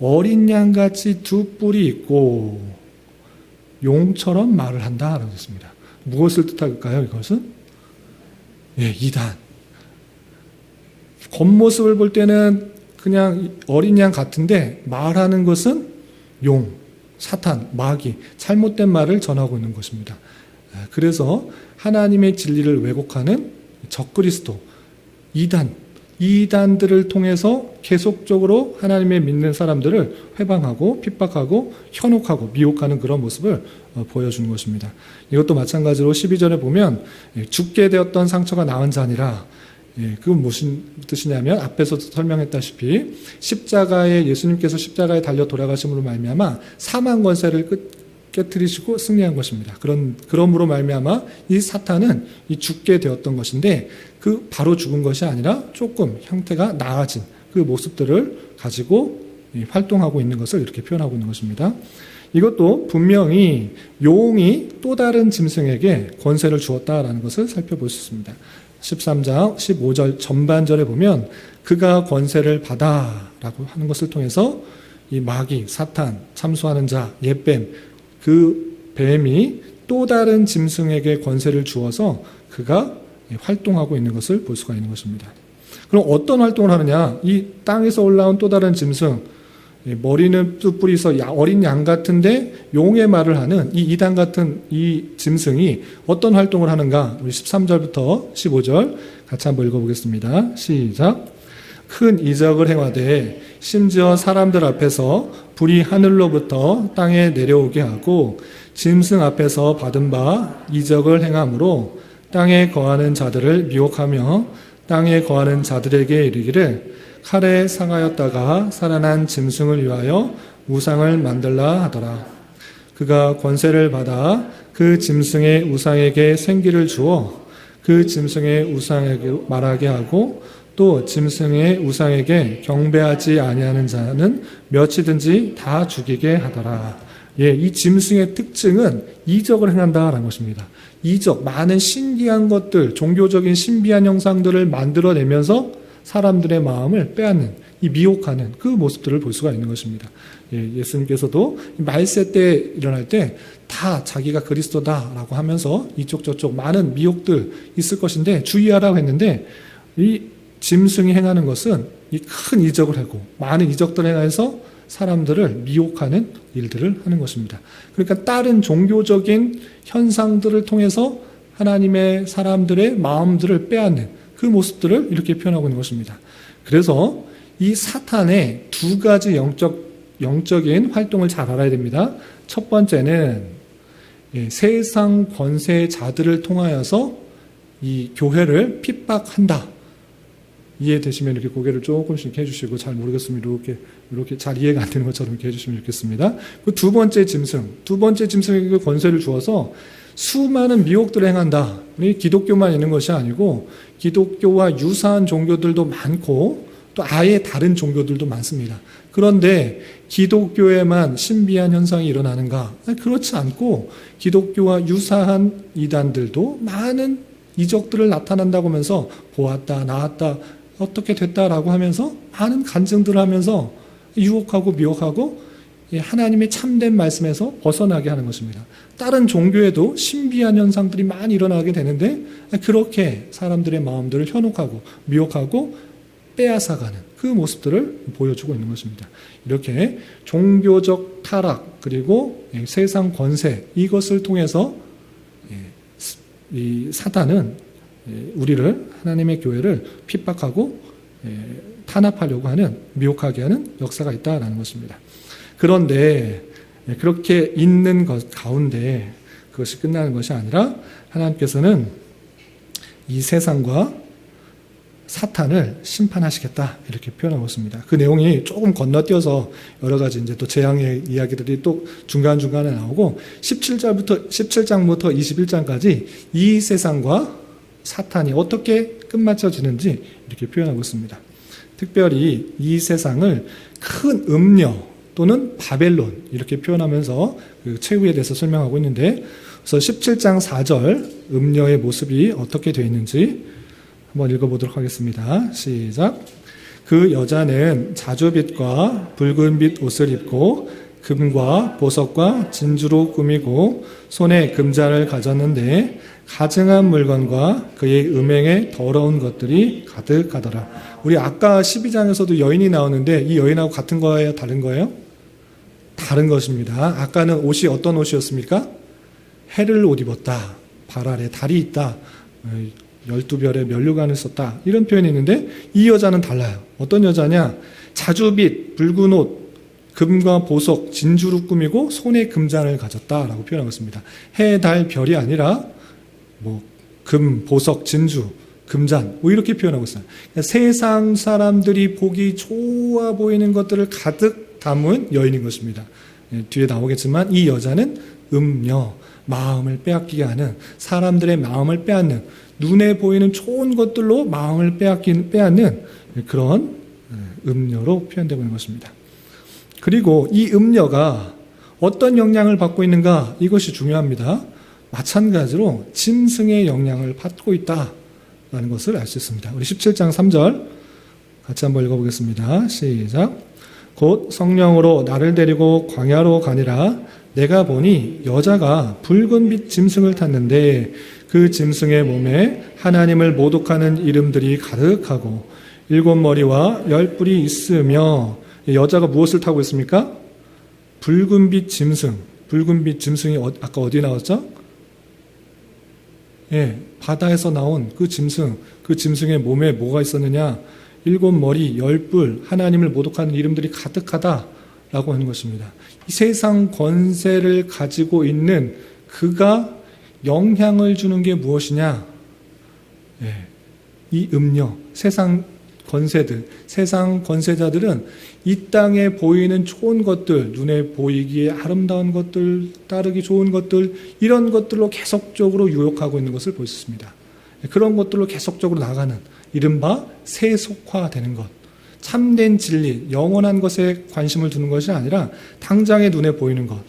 어린 양같이 두 뿔이 있고 용처럼 말을 한다라고 했습니다. 무엇을 뜻할까요? 이것은 이단. 겉모습을 볼 때는 그냥 어린 양 같은데 말하는 것은 용, 사탄, 마귀, 잘못된 말을 전하고 있는 것입니다. 그래서 하나님의 진리를 왜곡하는 적그리스도, 이단들을 통해서 계속적으로 하나님의 믿는 사람들을 회방하고 핍박하고 현혹하고 미혹하는 그런 모습을 보여주는 것입니다. 이것도 마찬가지로 12절에 보면 죽게 되었던 상처가 나은 자니라. 그건 무슨 뜻이냐면 앞에서 설명했다시피 십자가에 예수님께서 십자가에 달려 돌아가심으로 말미암아 사망 권세를 깨뜨리시고 승리한 것입니다. 그러므로 말미암아 이 사탄은 이 죽게 되었던 것인데 그 바로 죽은 것이 아니라 조금 형태가 나아진 그 모습들을 가지고 활동하고 있는 것을 이렇게 표현하고 있는 것입니다. 이것도 분명히 용이 또 다른 짐승에게 권세를 주었다라는 것을 살펴볼 수 있습니다. 13장 15절 전반절에 보면 그가 권세를 받아라고 하는 것을 통해서 이 마귀, 사탄, 참소하는 자, 옛뱀, 그 뱀이 또 다른 짐승에게 권세를 주어서 그가 활동하고 있는 것을 볼 수가 있는 것입니다. 그럼 어떤 활동을 하느냐? 이 땅에서 올라온 또 다른 짐승, 머리는 뿔이 있어 어린 양 같은데 용의 말을 하는 이 이단 같은 이 짐승이 어떤 활동을 하는가? 우리 13절부터 15절 같이 한번 읽어보겠습니다. 시작. 큰 이적을 행하되 심지어 사람들 앞에서 불이 하늘로부터 땅에 내려오게 하고 짐승 앞에서 받은 바 이적을 행함으로 땅에 거하는 자들을 미혹하며 땅에 거하는 자들에게 이르기를 칼에 상하였다가 살아난 짐승을 위하여 우상을 만들라 하더라. 그가 권세를 받아 그 짐승의 우상에게 생기를 주어 그 짐승의 우상에게 말하게 하고 또 짐승의 우상에게 경배하지 아니하는 자는 몇이든지 다 죽이게 하더라. 이 짐승의 특징은 이적을 행한다라는 것입니다. 이적, 많은 신기한 것들, 종교적인 신비한 형상들을 만들어내면서 사람들의 마음을 빼앗는, 이 미혹하는 그 모습들을 볼 수가 있는 것입니다. 예수님께서도 말세 때 일어날 때 다 자기가 그리스도다라고 하면서 이쪽 저쪽 많은 미혹들 있을 것인데 주의하라고 했는데 이 짐승이 행하는 것은 이 큰 이적을 하고 많은 이적들을 행해서 사람들을 미혹하는 일들을 하는 것입니다. 그러니까 다른 종교적인 현상들을 통해서 하나님의 사람들의 마음들을 빼앗는 그 모습들을 이렇게 표현하고 있는 것입니다. 그래서 이 사탄의 두 가지 영적인 활동을 잘 알아야 됩니다. 첫 번째는 세상 권세자들을 통하여서 이 교회를 핍박한다. 이해되시면 이렇게 고개를 조금씩 해주시고, 잘 모르겠으면 이렇게 잘 이해가 안 되는 것처럼 이렇게 해주시면 좋겠습니다. 그 두 번째 짐승에게 권세를 주어서 수많은 미혹들을 행한다. 우리 기독교만 있는 것이 아니고 기독교와 유사한 종교들도 많고 또 아예 다른 종교들도 많습니다. 그런데 기독교에만 신비한 현상이 일어나는가? 그렇지 않고 기독교와 유사한 이단들도 많은 이적들을 나타난다고 하면서 보았다, 나았다, 어떻게 됐다라고 하면서 많은 간증들을 하면서 유혹하고 미혹하고 하나님의 참된 말씀에서 벗어나게 하는 것입니다. 다른 종교에도 신비한 현상들이 많이 일어나게 되는데 그렇게 사람들의 마음들을 현혹하고 미혹하고 빼앗아가는 그 모습들을 보여주고 있는 것입니다. 이렇게 종교적 타락 그리고 세상 권세 이것을 통해서 이 사단은 우리를 하나님의 교회를 핍박하고 탄압하려고 하는 미혹하게 하는 역사가 있다라는 것입니다. 그런데 그렇게 있는 것 가운데 그것이 끝나는 것이 아니라 하나님께서는 이 세상과 사탄을 심판하시겠다 이렇게 표현하고 있습니다. 그 내용이 조금 건너뛰어서 여러 가지 이제 또 재앙의 이야기들이 또 중간중간에 나오고 17장부터 21장까지 이 세상과 사탄이 어떻게 끝마쳐지는지 이렇게 표현하고 있습니다. 특별히 이 세상을 큰 음녀 또는 바벨론 이렇게 표현하면서 그 최후에 대해서 설명하고 있는데, 그래서 17장 4절 음녀의 모습이 어떻게 되어 있는지 한번 읽어보도록 하겠습니다. 시작. 그 여자는 자주빛과 붉은빛 옷을 입고 금과 보석과 진주로 꾸미고 손에 금잔을 가졌는데 가증한 물건과 그의 음행에 더러운 것들이 가득하더라. 우리 아까 12장에서도 여인이 나오는데 이 여인하고 같은 거예요? 다른 거예요? 다른 것입니다. 아까는 옷이 어떤 옷이었습니까? 해를 옷 입었다. 발 아래 달이 있다. 12별의 면류관을 썼다. 이런 표현이 있는데 이 여자는 달라요. 어떤 여자냐? 자주빛, 붉은 옷, 금과 보석, 진주로 꾸미고 손에 금잔을 가졌다라고 표현하고 있습니다. 해, 달, 별이 아니라 금, 보석, 진주, 금잔 이렇게 표현하고 있어요. 그러니까 세상 사람들이 보기 좋아 보이는 것들을 가득 담은 여인인 것입니다. 뒤에 나오겠지만 이 여자는 음녀, 마음을 빼앗기게 하는, 사람들의 마음을 빼앗는, 눈에 보이는 좋은 것들로 마음을 빼앗는 그런 음녀로 표현되고 있는 것입니다. 그리고 이 음녀가 어떤 영향을 받고 있는가, 이것이 중요합니다. 마찬가지로 짐승의 영향을 받고 있다라는 것을 알 수 있습니다. 우리 17장 3절 같이 한번 읽어보겠습니다. 시작. 곧 성령으로 나를 데리고 광야로 가니라. 내가 보니 여자가 붉은빛 짐승을 탔는데 그 짐승의 몸에 하나님을 모독하는 이름들이 가득하고 7머리와 10뿔이 있으며, 여자가 무엇을 타고 있습니까? 붉은빛 짐승. 붉은빛 짐승이 아까 어디 나왔죠? 바다에서 나온 그 짐승의 몸에 뭐가 있었느냐? 7머리, 10뿔, 하나님을 모독하는 이름들이 가득하다라고 하는 것입니다. 이 세상 권세를 가지고 있는 그가 영향을 주는 게 무엇이냐? 이 음녀, 세상 권세들, 세상 권세자들은 이 땅에 보이는 좋은 것들, 눈에 보이기에 아름다운 것들, 따르기 좋은 것들, 이런 것들로 계속적으로 유혹하고 있는 것을 볼 수 있습니다. 그런 것들로 계속적으로 나가는 이른바 세속화되는 것, 참된 진리, 영원한 것에 관심을 두는 것이 아니라 당장의 눈에 보이는 것,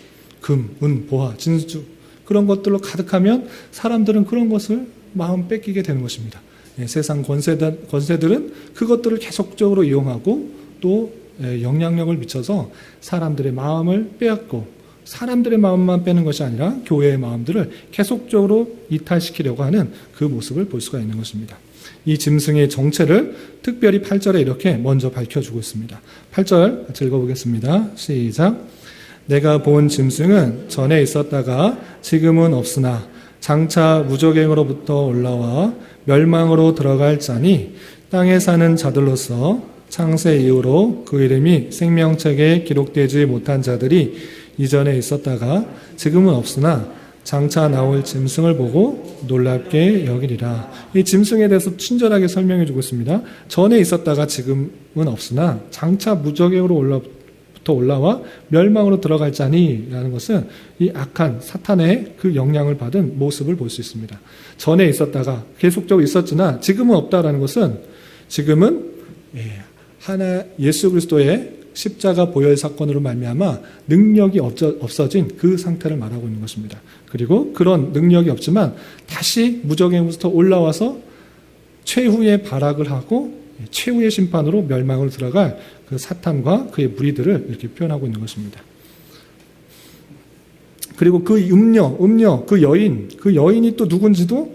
금, 은, 보화, 진주, 그런 것들로 가득하면 사람들은 그런 것을 마음 뺏기게 되는 것입니다. 세상 권세들은 그것들을 계속적으로 이용하고 또 영향력을 미쳐서 사람들의 마음을 빼앗고, 사람들의 마음만 빼는 것이 아니라 교회의 마음들을 계속적으로 이탈시키려고 하는 그 모습을 볼 수가 있는 것입니다. 이 짐승의 정체를 특별히 8절에 이렇게 먼저 밝혀주고 있습니다. 8절 같이 읽어보겠습니다. 시작. 내가 본 짐승은 전에 있었다가 지금은 없으나 장차 무적행으로부터 올라와 멸망으로 들어갈 자니 땅에 사는 자들로서 창세 이후로 그 이름이 생명책에 기록되지 못한 자들이 이전에 있었다가 지금은 없으나 장차 나올 짐승을 보고 놀랍게 여기리라. 이 짐승에 대해서 친절하게 설명해 주고 있습니다. 전에 있었다가 지금은 없으나 장차 무저갱으로 올라와 멸망으로 들어갈 자니 라는 것은 이 악한 사탄의 그 영향을 받은 모습을 볼 수 있습니다. 전에 있었다가 계속적으로 있었으나 지금은 없다라는 것은 지금은 예수 그리스도의 십자가 보혈 사건으로 말미암아 능력이 없어진 그 상태를 말하고 있는 것입니다. 그리고 그런 능력이 없지만 다시 무저갱으로부터 올라와서 최후의 발악을 하고 최후의 심판으로 멸망으로 들어갈 그 사탄과 그의 무리들을 이렇게 표현하고 있는 것입니다. 그리고 그 그 여인이 또 누군지도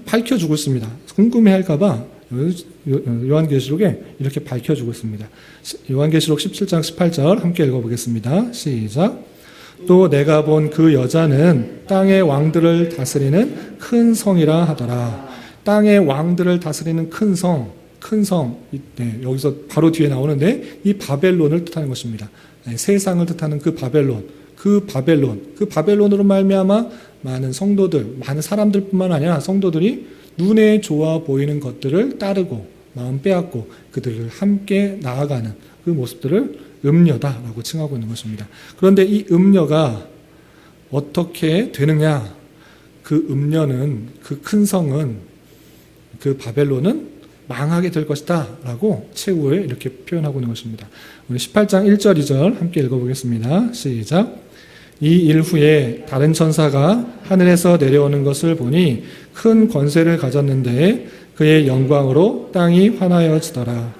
밝혀주고 있습니다. 궁금해할까봐 요한계시록에 이렇게 밝혀주고 있습니다. 요한계시록 17장 18절 함께 읽어보겠습니다. 시작. 또 내가 본 그 여자는 땅의 왕들을 다스리는 큰 성이라 하더라. 땅의 왕들을 다스리는 큰 성, 여기서 바로 뒤에 나오는데 이 바벨론을 뜻하는 것입니다. 세상을 뜻하는 그 바벨론으로 말미암아 많은 성도들, 많은 사람들뿐만 아니라 성도들이 눈에 좋아 보이는 것들을 따르고 마음 빼앗고 그들을 함께 나아가는 그 모습들을 음녀다라고 칭하고 있는 것입니다. 그런데 이 음녀가 어떻게 되느냐? 그 음녀는, 그 큰 성은, 그 바벨론은 망하게 될 것이다 라고 최후에 이렇게 표현하고 있는 것입니다. 우리 18장 1절 2절 함께 읽어보겠습니다. 시작. 이 일 후에 다른 천사가 하늘에서 내려오는 것을 보니 큰 권세를 가졌는데 그의 영광으로 땅이 환하여지더라.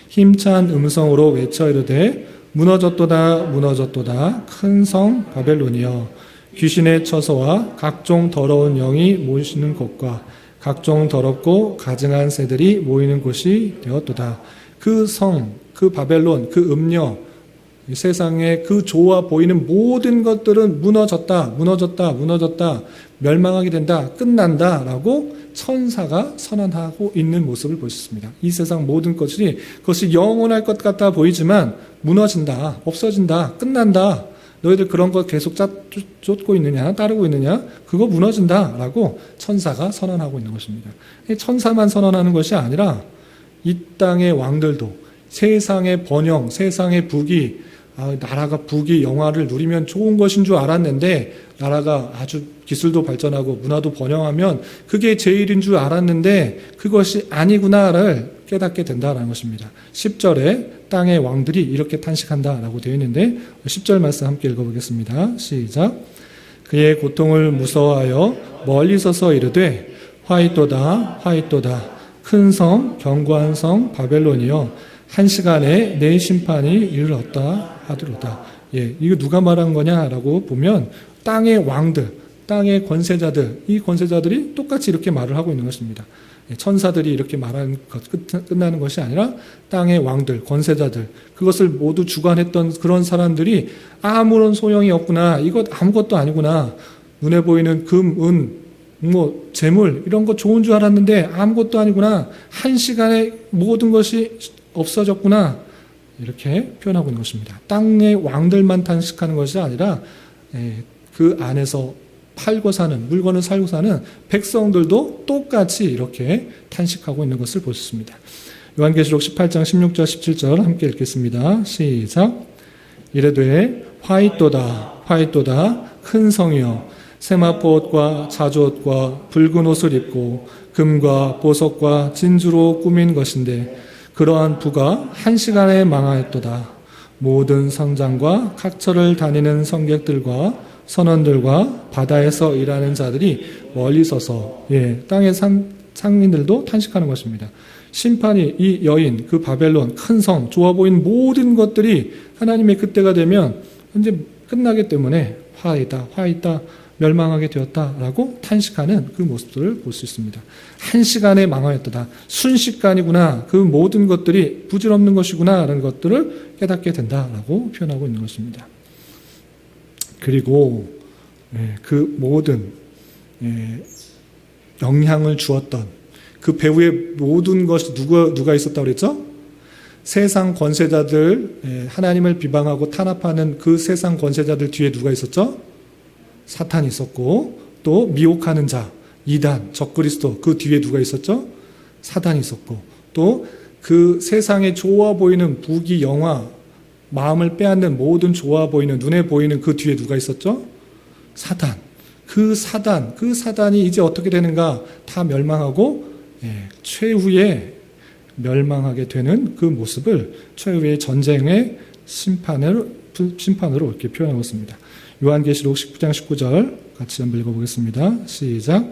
힘찬 음성으로 외쳐 이르되 무너졌도다 무너졌도다 큰 성 바벨론이여 귀신의 처소와 각종 더러운 영이 모이시는 곳과 각종 더럽고 가증한 새들이 모이는 곳이 되었도다. 그 성, 그 바벨론, 그 음녀, 세상에 그 좋아 보이는 모든 것들은 무너졌다, 멸망하게 된다, 끝난다 라고 천사가 선언하고 있는 모습을 볼 수 있습니다. 이 세상 모든 것이 그것이 영원할 것 같아 보이지만 무너진다, 없어진다, 끝난다. 너희들 그런 거 계속 쫓고 있느냐, 따르고 있느냐? 그거 무너진다 라고 천사가 선언하고 있는 것입니다. 천사만 선언하는 것이 아니라 이 땅의 왕들도 세상의 번영, 세상의 부귀, 나라가 부귀, 영화를 누리면 좋은 것인 줄 알았는데 나라가 아주 기술도 발전하고 문화도 번영하면 그게 제일인 줄 알았는데 그것이 아니구나를 깨닫게 된다는 것입니다. 10절에 땅의 왕들이 이렇게 탄식한다라고 되어 있는데 10절 말씀 함께 읽어보겠습니다. 시작. 그의 고통을 무서워하여 멀리 서서 이르되 화이또다 화이또다 큰 성 견고한 성 바벨론이여 한 시간에 내 심판이 이르렀다 하더로다. 이거 누가 말한 거냐라고 보면 땅의 왕들, 땅의 권세자들, 이 권세자들이 똑같이 이렇게 말을 하고 있는 것입니다. 천사들이 이렇게 말하는 것 끝나는 것이 아니라 땅의 왕들, 권세자들, 그것을 모두 주관했던 그런 사람들이 아무런 소용이 없구나, 이것 아무것도 아니구나, 눈에 보이는 금, 은, 재물 이런 거 좋은 줄 알았는데 아무것도 아니구나, 한 시간에 모든 것이 없어졌구나, 이렇게 표현하고 있는 것입니다. 땅의 왕들만 탄식하는 것이 아니라 그 안에서 팔고 사는, 물건을 살고 사는 백성들도 똑같이 이렇게 탄식하고 있는 것을 볼 수 있습니다. 요한계시록 18장 16절 17절 함께 읽겠습니다. 시작. 이르되 화이또다 화이또다 큰 성이여 세마포 옷과 자주 옷과 붉은 옷을 입고 금과 보석과 진주로 꾸민 것인데 그러한 부가 한 시간에 망하였도다. 모든 성장과 각처를 다니는 성객들과 선원들과 바다에서 일하는 자들이 멀리 서서 땅의 상인들도 탄식하는 것입니다. 심판이 이 여인, 그 바벨론, 큰 성, 좋아 보이는 모든 것들이 하나님의 그때가 되면 이제 끝나기 때문에 화이다, 멸망하게 되었다라고 탄식하는 그 모습들을 볼 수 있습니다. 한 시간에 망하였다. 순식간이구나. 그 모든 것들이 부질없는 것이구나 라는 것들을 깨닫게 된다라고 표현하고 있는 것입니다. 그리고 그 모든 영향을 주었던 그 배후에 모든 것이 누가 있었다고 그랬죠? 세상 권세자들, 하나님을 비방하고 탄압하는 그 세상 권세자들 뒤에 누가 있었죠? 사탄이 있었고, 또 미혹하는 자, 이단, 적그리스도, 그 뒤에 누가 있었죠? 사단이 있었고, 또 그 세상에 좋아 보이는 부귀, 영화, 마음을 빼앗는 모든 좋아 보이는, 눈에 보이는 그 뒤에 누가 있었죠? 사단. 그 사단이 이제 어떻게 되는가? 다 멸망하고, 최후의 멸망하게 되는 그 모습을 최후의 전쟁의 심판으로 이렇게 표현하고 있습니다. 요한계시록 19장 19절 같이 한번 읽어보겠습니다. 시작.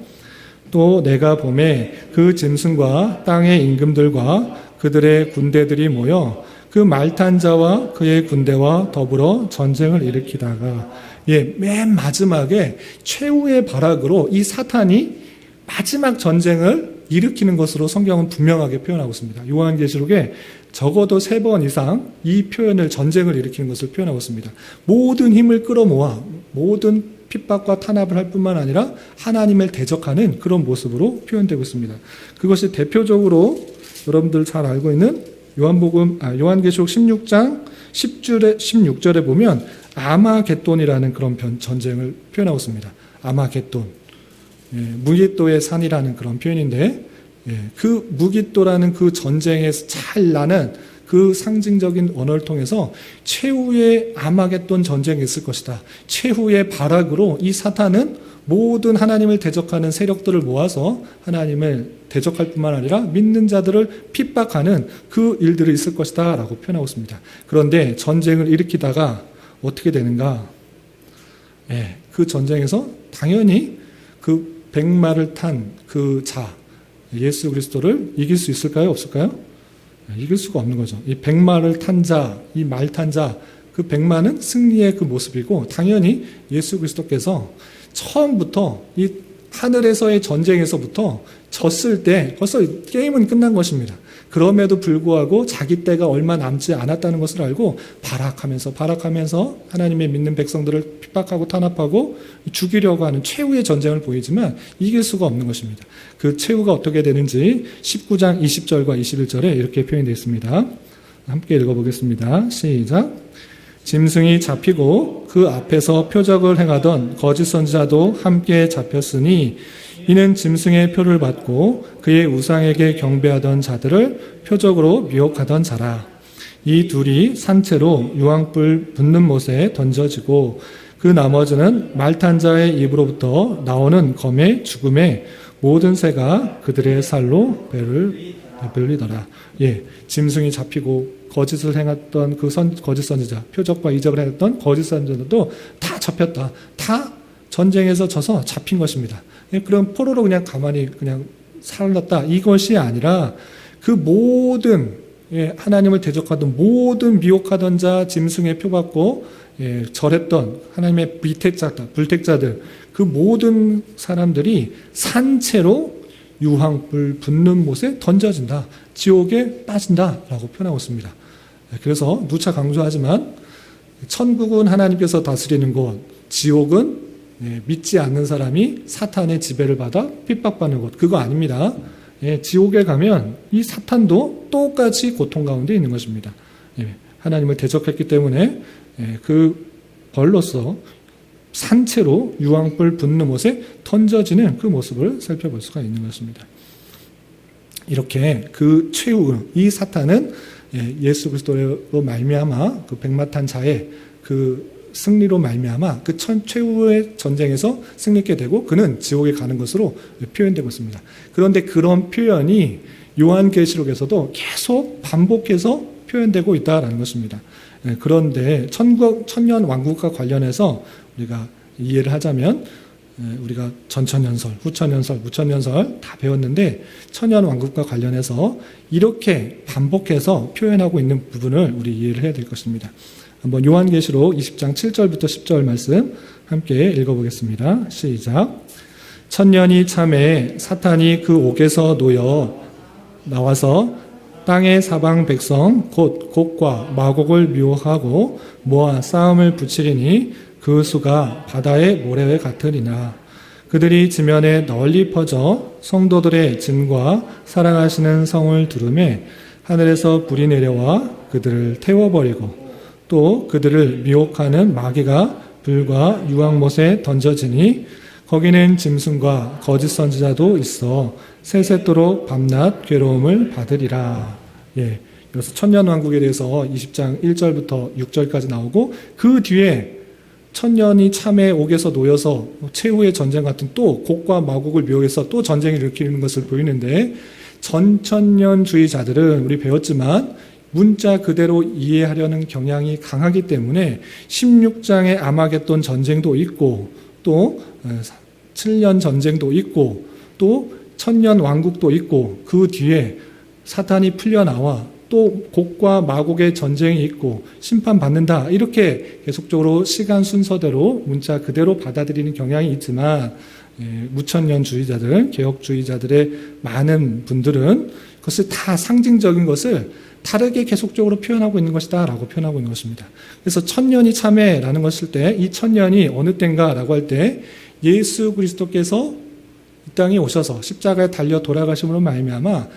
또 내가 보매 그 짐승과 땅의 임금들과 그들의 군대들이 모여 그 말탄 자와 그의 군대와 더불어 전쟁을 일으키다가, 맨 마지막에 최후의 발악으로 이 사탄이 마지막 전쟁을 일으키는 것으로 성경은 분명하게 표현하고 있습니다. 요한계시록에 적어도 3번 이상 이 표현을, 전쟁을 일으키는 것을 표현하고 있습니다. 모든 힘을 끌어모아 모든 핍박과 탄압을 할 뿐만 아니라 하나님을 대적하는 그런 모습으로 표현되고 있습니다. 그것이 대표적으로 여러분들 잘 알고 있는 요한계시록 16장 16절에 보면 아마겟돈이라는 그런 전쟁을 표현하고 있습니다. 아마겟돈, 무깃도의 산이라는 그런 표현인데, 그 무깃도라는 그 전쟁에서 잘 나는 그 상징적인 언어를 통해서 최후의 아마겟돈 전쟁이 있을 것이다. 최후의 발악으로 이 사탄은 모든 하나님을 대적하는 세력들을 모아서 하나님을 대적할 뿐만 아니라 믿는 자들을 핍박하는 그 일들이 있을 것이다 라고 표현하고 있습니다. 그런데 전쟁을 일으키다가 어떻게 되는가? 그 전쟁에서 당연히 그 백마를 탄 그 자, 예수 그리스도를 이길 수 있을까요? 없을까요? 이길 수가 없는 거죠. 이 백마를 탄 자, 이 말 탄 자, 그 백마는 승리의 그 모습이고, 당연히 예수 그리스도께서 처음부터 이 하늘에서의 전쟁에서부터 졌을 때 벌써 게임은 끝난 것입니다. 그럼에도 불구하고 자기 때가 얼마 남지 않았다는 것을 알고 발악하면서 하나님의 믿는 백성들을 핍박하고 탄압하고 죽이려고 하는 최후의 전쟁을 보이지만 이길 수가 없는 것입니다. 그 최후가 어떻게 되는지 19장 20절과 21절에 이렇게 표현되어 있습니다. 함께 읽어보겠습니다. 시작. 짐승이 잡히고 그 앞에서 표적을 행하던 거짓 선지자도 함께 잡혔으니 이는 짐승의 표를 받고 그의 우상에게 경배하던 자들을 표적으로 미혹하던 자라. 이 둘이 산채로 유황불 붙는 못에 던져지고 그 나머지는 말탄 자의 입으로부터 나오는 검의 죽음에 모든 새가 그들의 살로 배를 베풀리더라. 짐승이 잡히고 거짓을 행했던 그 거짓 선지자, 표적과 이적을 행했던 거짓 선지자들도 다 잡혔다. 다 전쟁에서 져서 잡힌 것입니다. 그럼 포로로 그냥 가만히 그냥 살았다. 이것이 아니라 그 모든 하나님을 대적하던 모든 미혹하던 자, 짐승의 표받고 절했던 하나님의 불택자들, 그 모든 사람들이 산채로 유황불 붙는 못에 던져진다. 지옥에 빠진다라고 표현하고 있습니다. 그래서 누차 강조하지만 천국은 하나님께서 다스리는 곳, 지옥은 믿지 않는 사람이 사탄의 지배를 받아 핍박받는 곳, 그거 아닙니다. 지옥에 가면 이 사탄도 똑같이 고통 가운데 있는 것입니다. 하나님을 대적했기 때문에 그 벌로서 산채로 유황불 붙는 못에 던져지는 그 모습을 살펴볼 수가 있는 것입니다. 이렇게 그 최후, 이 사탄은 예수 그리스도로 말미암아 그 백마탄 자의 그 승리로 말미암아 그 최후의 전쟁에서 승리하게 되고 그는 지옥에 가는 것으로 표현되고 있습니다. 그런데 그런 표현이 요한계시록에서도 계속 반복해서 표현되고 있다는 것입니다. 그런데 천년 왕국과 관련해서 우리가 이해를 하자면 우리가 전천연설, 후천연설, 무천연설 다 배웠는데 천년 왕국과 관련해서 이렇게 반복해서 표현하고 있는 부분을 우리 이해를 해야 될 것입니다. 한번 요한계시록 20장 7절부터 10절 말씀 함께 읽어보겠습니다. 시작. 천년이 참에 사탄이 그 옥에서 놓여 나와서 땅의 사방 백성 곧 곡과 마곡을 미혹하고 모아 싸움을 붙이리니 그 수가 바다의 모래와 같으리나 그들이 지면에 널리 퍼져 성도들의 진과 사랑하시는 성을 두르매 하늘에서 불이 내려와 그들을 태워버리고 또 그들을 미혹하는 마귀가 불과 유황못에 던져지니 거기는 짐승과 거짓 선지자도 있어 세세토록 밤낮 괴로움을 받으리라. 예, 그래서 천년왕국에 대해서 20장 1절부터 6절까지 나오고 그 뒤에 천년이 참의 옥에서 놓여서 최후의 전쟁 같은 또 곡과 마곡을 미혹해서 또 전쟁을 일으키는 것을 보이는데 전천년주의자들은 우리 배웠지만 문자 그대로 이해하려는 경향이 강하기 때문에 16장의 아마겟돈 전쟁도 있고 또 7년 전쟁도 있고 또 천년 왕국도 있고 그 뒤에 사탄이 풀려나와 또 곡과 마곡의 전쟁이 있고 심판받는다 이렇게 계속적으로 시간 순서대로 문자 그대로 받아들이는 경향이 있지만 무천년주의자들, 개혁주의자들의 많은 분들은 그것을 다 상징적인 것을 다르게 계속적으로 표현하고 있는 것이다 라고 표현하고 있는 것입니다. 그래서 천년이 참회라는 것을 때 이 천년이 어느 때인가 라고 할 때 예수 그리스도께서 이 땅에 오셔서 십자가에 달려 돌아가심으로 말미암아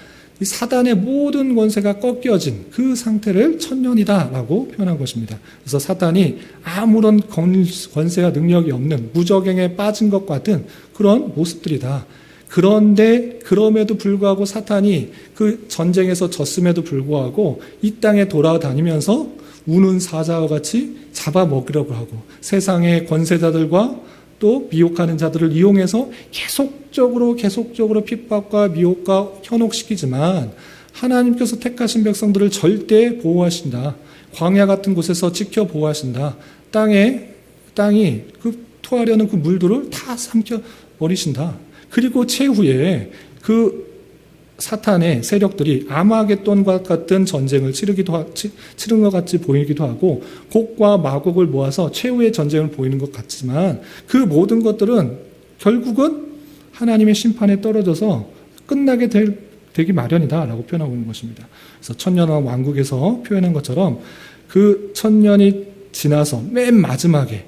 이 사단의 모든 권세가 꺾여진 그 상태를 천년이다 라고 표현한 것입니다. 그래서 사단이 아무런 권세와 능력이 없는 무적행에 빠진 것 같은 그런 모습들이다. 그런데 그럼에도 불구하고 사탄이 그 전쟁에서 졌음에도 불구하고 이 땅에 돌아다니면서 우는 사자와 같이 잡아먹으려고 하고 세상의 권세자들과 또 미혹하는 자들을 이용해서 계속적으로 핍박과 미혹과 현혹시키지만 하나님께서 택하신 백성들을 절대 보호하신다. 광야 같은 곳에서 지켜 보호하신다. 땅이 그 토하려는 그 물들을 다 삼켜 버리신다. 그리고 최후에 그 사탄의 세력들이 아마겟돈과 같은 전쟁을 치른 것 같이 보이기도 하고 곡과 마곡을 모아서 최후의 전쟁을 보이는 것 같지만 그 모든 것들은 결국은 하나님의 심판에 떨어져서 끝나게 되기 마련이다라고 표현하고 있는 것입니다. 그래서 천년왕국에서 표현한 것처럼 그 천년이 지나서 맨 마지막에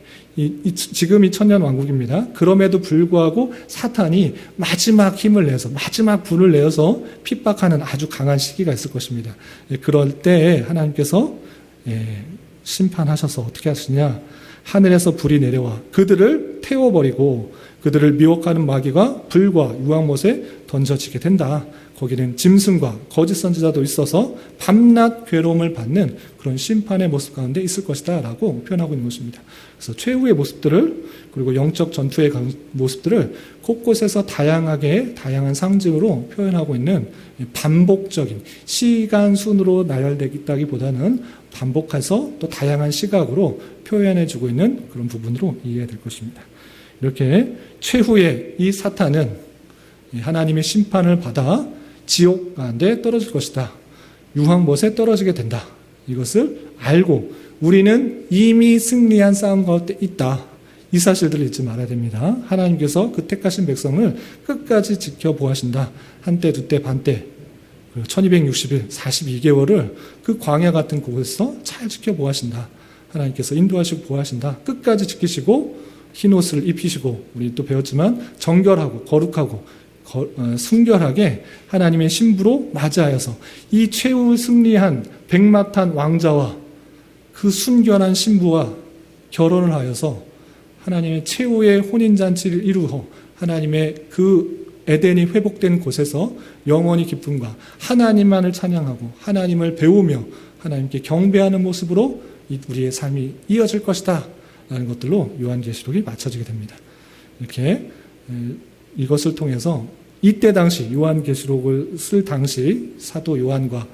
지금 이 천년왕국입니다. 그럼에도 불구하고 사탄이 마지막 힘을 내서 마지막 불을 내어서 핍박하는 아주 강한 시기가 있을 것입니다. 그럴 때 하나님께서 심판하셔서 어떻게 하시냐? 하늘에서 불이 내려와 그들을 태워버리고 그들을 미혹하는 마귀가 불과 유황못에 던져지게 된다. 거기는 짐승과 거짓 선지자도 있어서 밤낮 괴로움을 받는 그런 심판의 모습 가운데 있을 것이다 라고 표현하고 있는 것입니다. 그래서 최후의 모습들을 그리고 영적 전투의 모습들을 곳곳에서 다양한 상징으로 표현하고 있는 반복적인 시간 순으로 나열되기보다는 반복해서 또 다양한 시각으로 표현해주고 있는 그런 부분으로 이해해야 될 것입니다. 이렇게 최후의 이 사탄은 하나님의 심판을 받아 지옥 가운데 떨어질 것이다. 유황못에 떨어지게 된다. 이것을 알고 우리는 이미 승리한 싸움 가운데 있다. 이 사실들을 잊지 말아야 됩니다. 하나님께서 그 택하신 백성을 끝까지 지켜보아신다. 한때, 두때, 반때, 1260일, 42개월을 그 광야 같은 곳에서 잘 지켜보아신다. 하나님께서 인도하시고 보아신다. 끝까지 지키시고 흰옷을 입히시고 우리 또 배웠지만 정결하고 거룩하고 순결하게 하나님의 신부로 맞이하여서 이 최후 승리한 백마탄 왕자와 그 순결한 신부와 결혼을 하여서 하나님의 최후의 혼인잔치를 이루어 하나님의 그 에덴이 회복된 곳에서 영원히 기쁨과 하나님만을 찬양하고 하나님을 배우며 하나님께 경배하는 모습으로 우리의 삶이 이어질 것이다 라는 것들로 요한계시록이 맞춰지게 됩니다. 이렇게 이것을 통해서 이때 당시 요한계시록을 쓸 당시 사도 요한과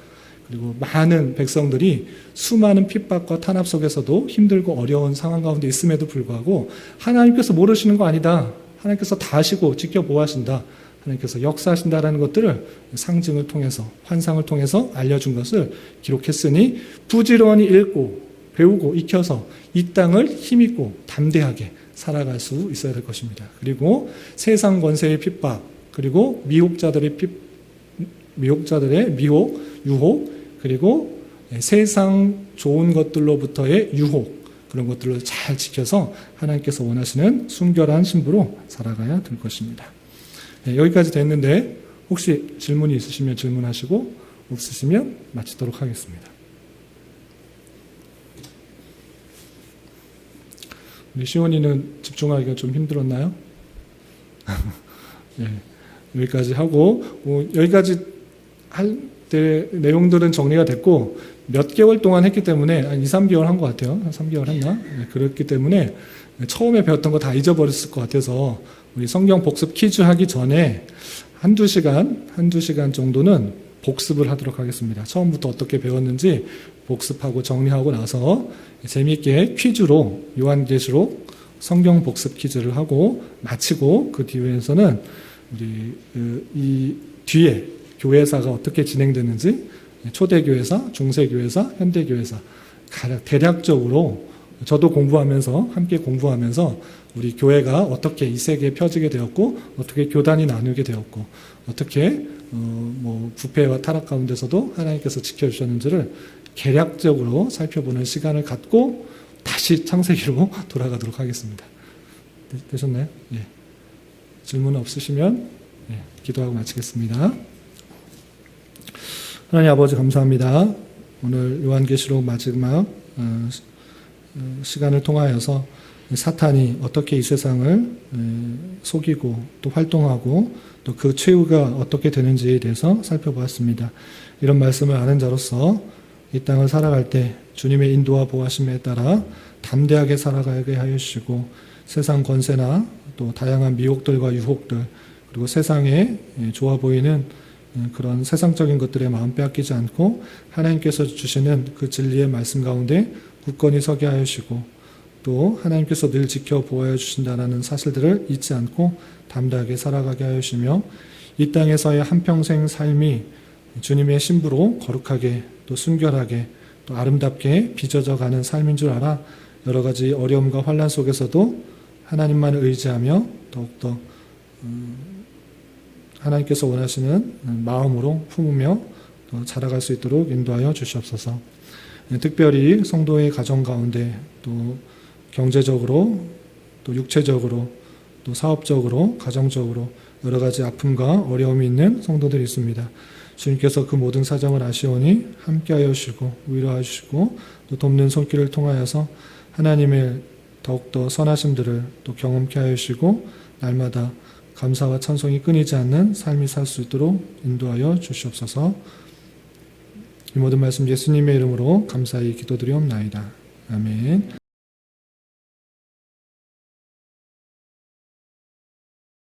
그리고 많은 백성들이 수많은 핍박과 탄압 속에서도 힘들고 어려운 상황 가운데 있음에도 불구하고 하나님께서 모르시는 거 아니다. 하나님께서 다 아시고 지켜보아신다. 하나님께서 역사하신다라는 것들을 상징을 통해서 환상을 통해서 알려준 것을 기록했으니 부지런히 읽고 배우고 익혀서 이 땅을 힘있고 담대하게 살아갈 수 있어야 될 것입니다. 그리고 세상 권세의 핍박 그리고 미혹자들의 미혹, 유혹 그리고 세상 좋은 것들로부터의 유혹 그런 것들을 잘 지켜서 하나님께서 원하시는 순결한 신부로 살아가야 될 것입니다. 여기까지 됐는데 혹시 질문이 있으시면 질문하시고 없으시면 마치도록 하겠습니다. 우리 시온이는 집중하기가 좀 힘들었나요? 네, 여기까지 하고 여기까지 할 때 내용들은 정리가 됐고 몇 개월 동안 했기 때문에 한 2, 3개월 한 것 같아요. 한 3개월 했나? 네, 그렇기 때문에 처음에 배웠던 거 다 잊어버렸을 것 같아서 우리 성경 복습 퀴즈 하기 전에 한두 시간 정도는 복습을 하도록 하겠습니다. 처음부터 어떻게 배웠는지 복습하고 정리하고 나서 재미있게 퀴즈로 요한계시록 성경 복습 퀴즈를 하고 마치고 그 뒤에서는 우리 이 뒤에 교회사가 어떻게 진행되는지 초대교회사, 중세교회사, 현대교회사 대략적으로 저도 공부하면서 함께 공부하면서 우리 교회가 어떻게 이 세계에 펴지게 되었고 어떻게 교단이 나누게 되었고 어떻게 부패와 타락 가운데서도 하나님께서 지켜주셨는지를 개략적으로 살펴보는 시간을 갖고 다시 창세기로 돌아가도록 하겠습니다. 되셨나요? 예. 질문 없으시면 기도하고 마치겠습니다. 하나님 아버지 감사합니다. 오늘 요한계시록 마지막 시간을 통하여서 사탄이 어떻게 이 세상을 속이고 또 활동하고 또 그 최후가 어떻게 되는지에 대해서 살펴보았습니다. 이런 말씀을 아는 자로서 이 땅을 살아갈 때 주님의 인도와 보호하심에 따라 담대하게 살아가게 하여 주시고 세상 권세나 또 다양한 미혹들과 유혹들 그리고 세상에 좋아 보이는 그런 세상적인 것들에 마음 빼앗기지 않고 하나님께서 주시는 그 진리의 말씀 가운데 굳건히 서게 하여 주시고 또 하나님께서 늘 지켜 보호해 주신다는 사실들을 잊지 않고 담대하게 살아가게 하여 주시며 이 땅에서의 한평생 삶이 주님의 신부로 거룩하게 또 순결하게 또 아름답게 빚어져 가는 삶인 줄 알아 여러 가지 어려움과 환난 속에서도 하나님만을 의지하며 더욱더 하나님께서 원하시는 마음으로 품으며 자라갈 수 있도록 인도하여 주시옵소서. 특별히 성도의 가정 가운데 또 경제적으로 또 육체적으로 또 사업적으로 가정적으로 여러 가지 아픔과 어려움이 있는 성도들이 있습니다. 주님께서 그 모든 사정을 아시오니 함께하여 주시고 위로하여 주시고 또 돕는 손길을 통하여서 하나님의 더욱더 선하심들을 또 경험케 하여 주시고 날마다 감사와 찬송이 끊이지 않는 삶이 살 수 있도록 인도하여 주시옵소서. 이 모든 말씀 예수님의 이름으로 감사히 기도드리옵나이다. 아멘.